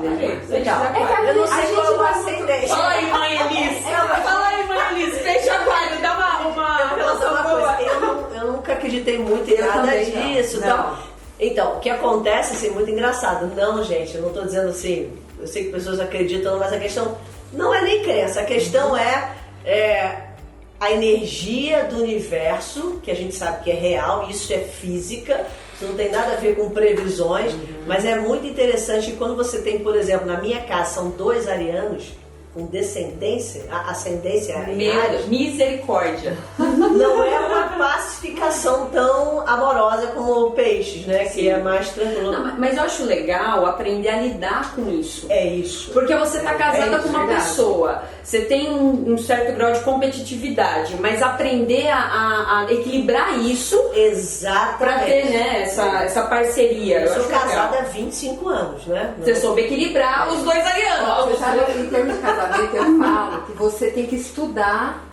Legal. Eu não sei qual é o ascendente. Fala aí, mãe Elis. Fala aí, mãe Elis. Peixe aquário, dá uma relação boa. Eu nunca acreditei muito em nada disso. Então, o que acontece, assim, muito engraçado. Não, gente, eu não tô dizendo assim... Eu sei que pessoas acreditam, mas a questão não é nem crença. A questão é a energia do universo, que a gente sabe que é real, isso é física, isso não tem nada a ver com previsões, mas é muito interessante quando você tem, por exemplo, na minha casa são 2 arianos, com descendência, ascendência em Áries. Misericórdia. Não é uma pacificação tão amorosa como peixes, né? Sim. Que é mais tranquilo. Não, mas eu acho legal aprender a lidar com isso. É isso. Porque você tá casada com uma pessoa, você tem um certo grau de competitividade, mas aprender a equilibrar isso. Exatamente. Pra ter, né, essa parceria. Eu sou casada há 25 anos, né? Você soube equilibrar os 2 arianos. Você sabe, em termos de casamento, eu falo que você tem que estudar,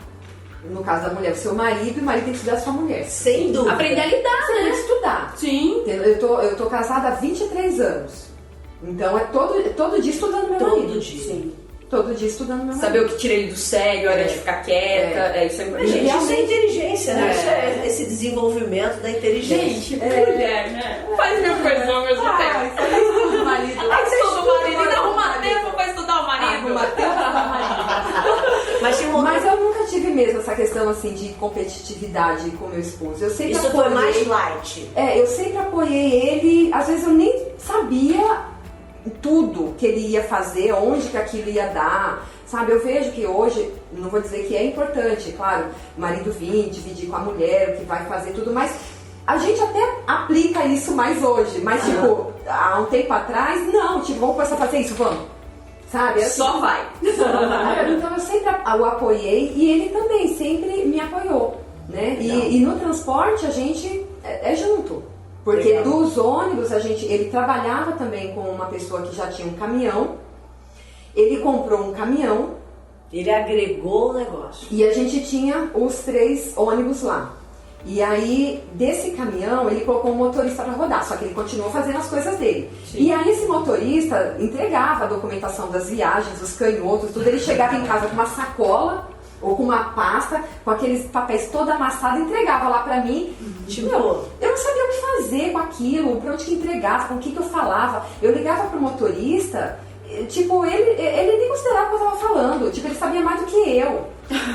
no caso da mulher, o seu marido, e o marido tem que estudar a sua mulher. Sem dúvida. Aprender a lidar, Você né? tem que estudar. Sim. Eu tô casada há 23 anos. Então é todo dia estudando meu marido. Todo dia. Sim. Todo dia estudando meu marido. Saber o que tira ele do sério, a hora de ficar quieta. Isso é importante. Gente, isso é inteligência, né? Isso é esse desenvolvimento da inteligência. Gente, mulher, né? Faz mil coisas ao mesmo tempo. Faz o marido. Faz tudo o marido. Ainda arruma tempo pra estudar o marido. Arruma tempo pra marido. Mas eu nunca tive mesmo essa questão assim de competitividade com meu esposo. Eu sempre isso foi mais light. Eu sempre apoiei ele. Às vezes eu nem sabia tudo que ele ia fazer, onde que aquilo ia dar, sabe? Eu vejo que hoje, não vou dizer que é importante, claro, o marido vir, dividir com a mulher, o que vai fazer, tudo, mas a gente até aplica isso mais hoje, mas tipo, há um tempo atrás, não, tipo, vamos começar a fazer isso, vamos, sabe? Assim, Só vai. Então eu sempre o apoiei e ele também sempre me apoiou, né? E no transporte a gente é junto. Porque legal. Dos ônibus, ele trabalhava também com uma pessoa que já tinha um caminhão, ele comprou um caminhão. Ele agregou o negócio. E a gente tinha os 3 ônibus lá. E aí, desse caminhão, ele colocou um motorista para rodar, só que ele continuou fazendo as coisas dele. Sim. E aí esse motorista entregava a documentação das viagens, os canhotos, tudo. Ele chegava em casa com uma sacola ou com uma pasta, com aqueles papéis todo amassados, entregava lá pra mim. Tipo, eu não sabia o que fazer com aquilo, pra onde que entregava, com o que eu falava. Eu ligava pro motorista, tipo, ele nem considerava o que eu tava falando, tipo, ele sabia mais do que eu.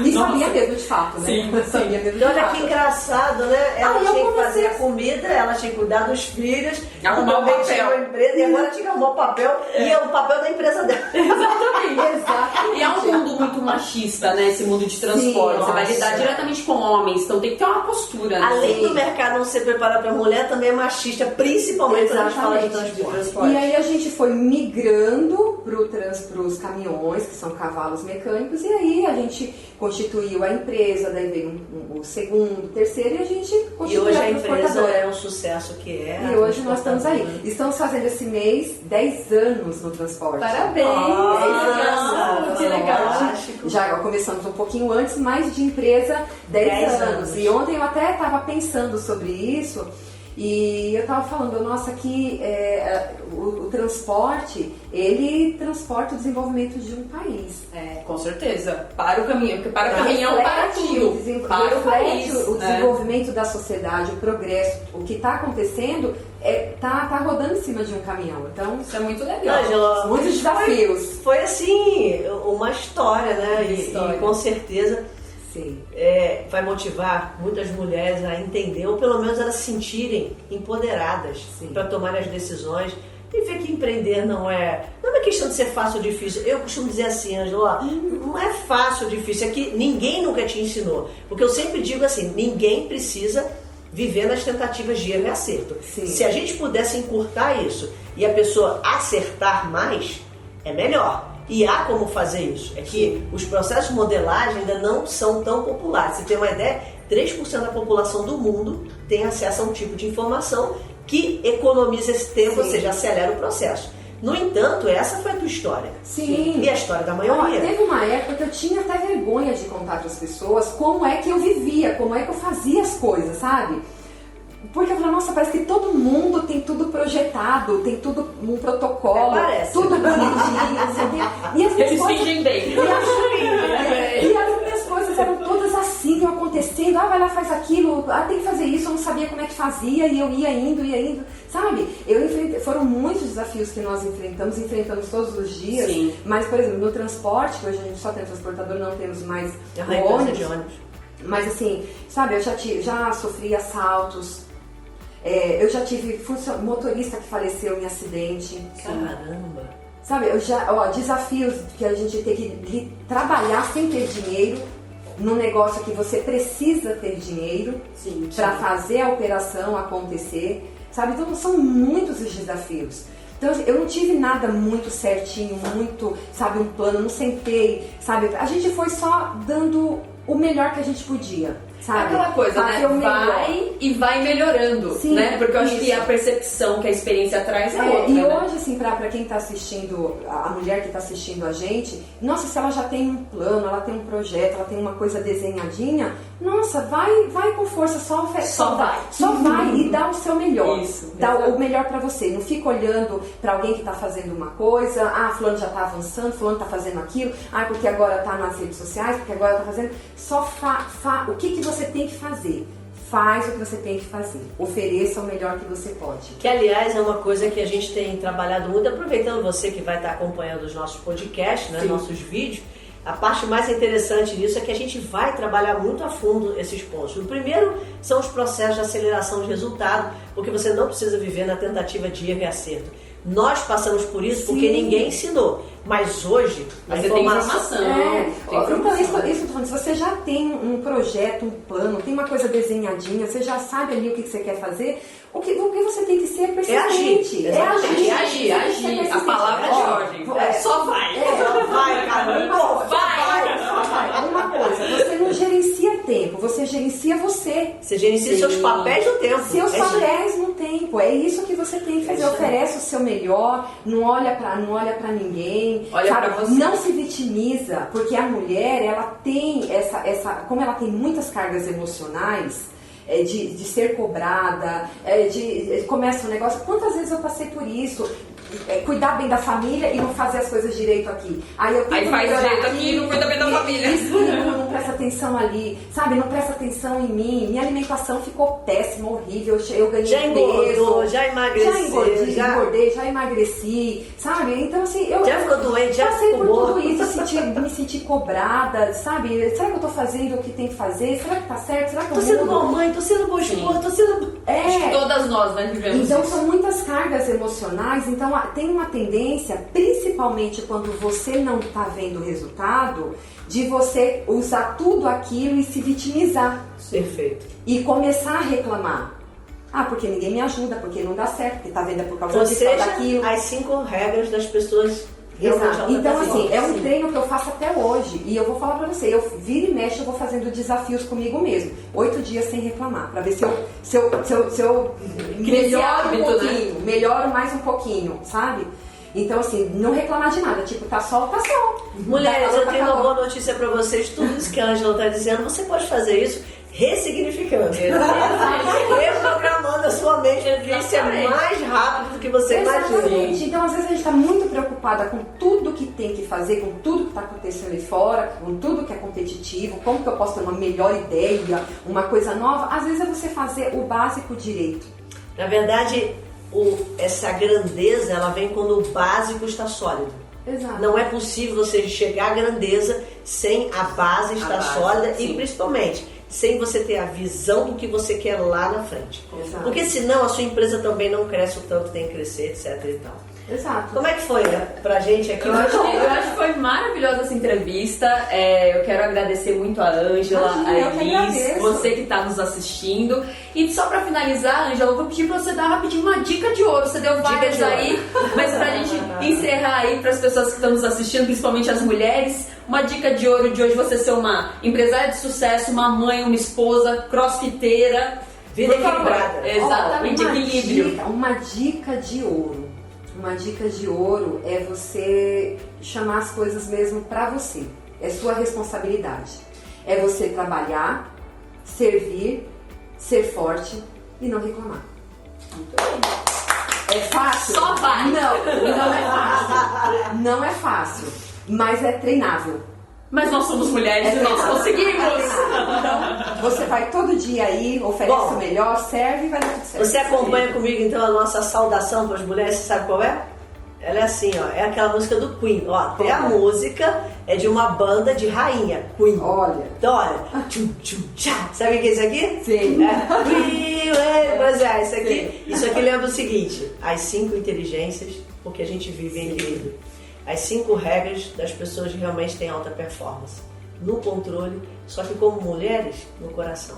E sabia mesmo de fato, né? Sim, sabia mesmo de Olha fato. que engraçado, né? Ela eu tinha que comecei fazer a comida, ela tinha que cuidar dos filhos, Arrumar o também papel. tinha uma empresa, e agora tinha que arrumar o papel, e é o papel da empresa dela. Exatamente. E é um mundo muito machista, né? Esse mundo de transporte. Sim, Você vai nossa. lidar diretamente com homens, então tem que ter uma postura, né? Além do mercado não ser preparado para mulher, também é machista, principalmente quando a gente fala de transporte. E aí a gente foi migrando para os caminhões, que são cavalos mecânicos, e aí a gente constituiu a empresa, daí veio o segundo, o terceiro, e a gente E constituiu hoje a a empresa transportadora. é um sucesso que é. E hoje nós estamos aí. Estamos fazendo esse mês 10 anos no transporte. Parabéns! Nossa, que legal! fantástico. Já começamos um pouquinho antes, mas de empresa 10 anos. E ontem eu até estava pensando sobre isso e eu estava falando, nossa, que o transporte, ele transporta o desenvolvimento de um país. É, com certeza. Para o caminhão, porque para o caminhão, para tudo. Para o país. O desenvolvimento da sociedade, o progresso, o que está acontecendo, tá rodando em cima de um caminhão. Então, Isso é muito legal. Ângela, muitos desafios. Foi assim, uma história, né? História. E com certeza Sim. vai motivar muitas mulheres a entender, ou pelo menos elas se sentirem empoderadas para tomar as decisões e ver que empreender não é uma questão de ser fácil ou difícil. Eu costumo dizer assim, Ângela, não é fácil ou difícil, é que ninguém nunca te ensinou. Porque eu sempre digo assim, ninguém precisa viver nas tentativas de erro e acerto. Sim. Se a gente pudesse encurtar isso e a pessoa acertar mais, é melhor. E há como fazer isso. É que os processos de modelagem ainda não são tão populares. Você tem uma ideia? 3% da população do mundo tem acesso a um tipo de informação que economiza esse tempo, ou seja, acelera o processo. No entanto, essa foi a tua história. Sim. E a história da maioria. Teve uma época que eu tinha até vergonha de contar para as pessoas como é que eu vivia, como é que eu fazia as coisas, sabe? Porque eu falei, nossa, parece que todo mundo tem tudo projetado, tem tudo um protocolo, Parece. tudo bonitinho, assim, e as minhas Eles coisas, fingem bem. e as minhas coisas eram todas assim, acontecendo, vai lá, faz aquilo, tem que fazer isso, eu não sabia como é que fazia, e eu ia indo, sabe? Foram muitos desafios que nós enfrentamos todos os dias. Sim. Mas, por exemplo, no transporte, que hoje a gente só tem transportador, não temos mais ônibus. De ônibus. Mas assim, sabe, eu já sofri assaltos, eu já tive motorista que faleceu em acidente. Caramba! Sabe, desafios que a gente tem que trabalhar sem ter dinheiro, num negócio que você precisa ter dinheiro para fazer a operação acontecer, sabe? Então são muitos os desafios. Então eu não tive nada muito certinho, muito, sabe, um plano, não sentei, sabe? A gente foi só dando o melhor que a gente podia, sabe? Aquela coisa, né? Vai melhorando, Sim, né? Porque eu acho isso. que a percepção que a experiência traz é outra, E né? hoje, assim, pra quem tá assistindo, a mulher que tá assistindo a gente, nossa, se ela já tem um plano, ela tem um projeto, ela tem uma coisa desenhadinha, nossa, vai com força, só vai e dá o seu melhor. Isso, dá exato. o melhor pra você. Não fica olhando pra alguém que tá fazendo uma coisa, fulano já tá avançando, fulano tá fazendo aquilo, porque agora tá nas redes sociais, porque agora tá fazendo. Só o que você tem que fazer? Faz o que você tem que fazer. Ofereça o melhor que você pode. Que, aliás, é uma coisa que a gente tem trabalhado muito, aproveitando você que vai estar acompanhando os nossos podcasts, né, nossos vídeos. A parte mais interessante disso é que a gente vai trabalhar muito a fundo esses pontos. O primeiro são os processos de aceleração de resultado, porque você não precisa viver na tentativa de erro e acerto. Nós passamos por isso porque ninguém ensinou. Mas hoje, Você tem informação. Então, isso eu tô falando, se você já tem um projeto, um plano, tem uma coisa desenhadinha, você já sabe ali o que você quer fazer, o que você tem que ser persistente. É agir. A palavra de ordem. Só vai. Vai, caramba! Vai. Uma coisa, você não gerencia tempo, você gerencia você. Você gerencia seus papéis no tempo. Seus papéis no tempo. É isso que você tem que fazer. Oferece o seu melhor, não olha pra ninguém. Olha sabe? pra você. Não se vitimiza, porque a mulher, ela tem como ela tem muitas cargas emocionais, de ser cobrada, começa um negócio. Quantas vezes eu passei por isso? cuidar bem da família e não fazer as coisas direito aqui. Aí faz direito aqui e não cuida bem da família. Isso, não presta atenção ali, sabe? Não presta atenção em mim. Minha alimentação ficou péssima, horrível. Eu ganhei já engordou, peso. já emagreceu. Já engordei, já emagreci, sabe? Então assim, eu já ficou doente, já passei por ficou tudo isso, me senti cobrada, sabe? Será que eu tô fazendo o que tem que fazer? Será que tá certo? Será que eu tô sendo mudo? boa mãe, tô sendo boa esposa, tô sendo... Acho que todas nós, né, vivemos então isso. são muitas cargas emocionais, então tem uma tendência, principalmente quando você não tá vendo o resultado, de você usar tudo aquilo e se vitimizar. Perfeito. E começar a reclamar. Ah, porque ninguém me ajuda, porque não dá certo, porque tá vendo é por causa Ou disso, seja, daquilo. as 5 regras das pessoas... Exato. Então, assim, é um Sim. treino que eu faço até hoje. E eu vou falar pra você, eu vira e mexe, eu vou fazendo desafios comigo mesmo. 8 dias sem reclamar, pra ver se eu melhoro um pouquinho, melhoro mais um pouquinho, sabe? Então, assim, não reclamar de nada. Tipo, tá sol, tá sol. Mulheres, tá eu tenho uma boa notícia pra vocês. Tudo isso que a Ângela tá dizendo, você pode fazer isso ressignificando. Reprogramando a sua mente, porque isso é mais rápido do que você imagina. Exatamente. Então, às vezes a gente está muito preocupada com tudo que tem que fazer, com tudo que está acontecendo ali fora, com tudo que é competitivo, como que eu posso ter uma melhor ideia, uma coisa nova. Às vezes é você fazer o básico direito. Na verdade, essa grandeza, ela vem quando o básico está sólido. Exato. Não é possível você chegar à grandeza sem a base estar sólida sim. e principalmente sem você ter a visão do que você quer lá na frente. Exato. Porque senão a sua empresa também não cresce o tanto que tem que crescer, etc e tal. Exato. Como é que foi, né, pra gente aqui? Eu acho que foi maravilhosa essa entrevista. Eu quero agradecer muito a Ângela, Imagina, a eu que Elis, agradeço. você que está nos assistindo. E só pra finalizar, Ângela, eu vou pedir pra você dar rapidinho uma dica de ouro. Você deu várias de ouro. aí, mas pra gente encerrar aí para as pessoas que estão nos assistindo, principalmente as mulheres, uma dica de ouro de hoje: você ser uma empresária de sucesso, uma mãe, uma esposa, crossfiteira. Vida Por favor. equilibrada. Exatamente, equilíbrio. Uma dica de ouro. Uma dica de ouro é você chamar as coisas mesmo pra você. É sua responsabilidade. É você trabalhar, servir, ser forte e não reclamar. Muito bem. É fácil? Só vai. Não é fácil. Não é fácil, mas é treinável. Mas nós somos mulheres e nós conseguimos. Então, você vai todo dia aí, oferece o melhor, serve e vai dar tudo certo. Você acompanha comigo então a nossa saudação para as mulheres, você sabe qual é? Ela é assim, ó, é aquela música do Queen, ó, até a música é de uma banda de rainha, Queen. Olha. Então, olha, tchum, tchum, tchá. Sabe o que é isso aqui? Sim. Pois é, isso aqui lembra o seguinte: as 5 inteligências, porque a gente vive em equilíbrio. As 5 regras das pessoas que realmente têm alta performance. No controle, só que como mulheres, no coração.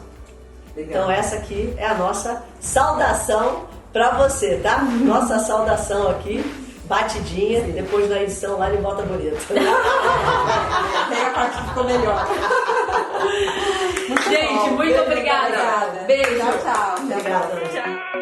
Legal. Então essa aqui é a nossa saudação pra você, tá? Nossa saudação aqui, batidinha, depois da edição lá ele volta bonito. Tem a parte que ficou melhor. Gente, muito obrigada. Beijo. Tchau, tchau. Obrigada. Tchau.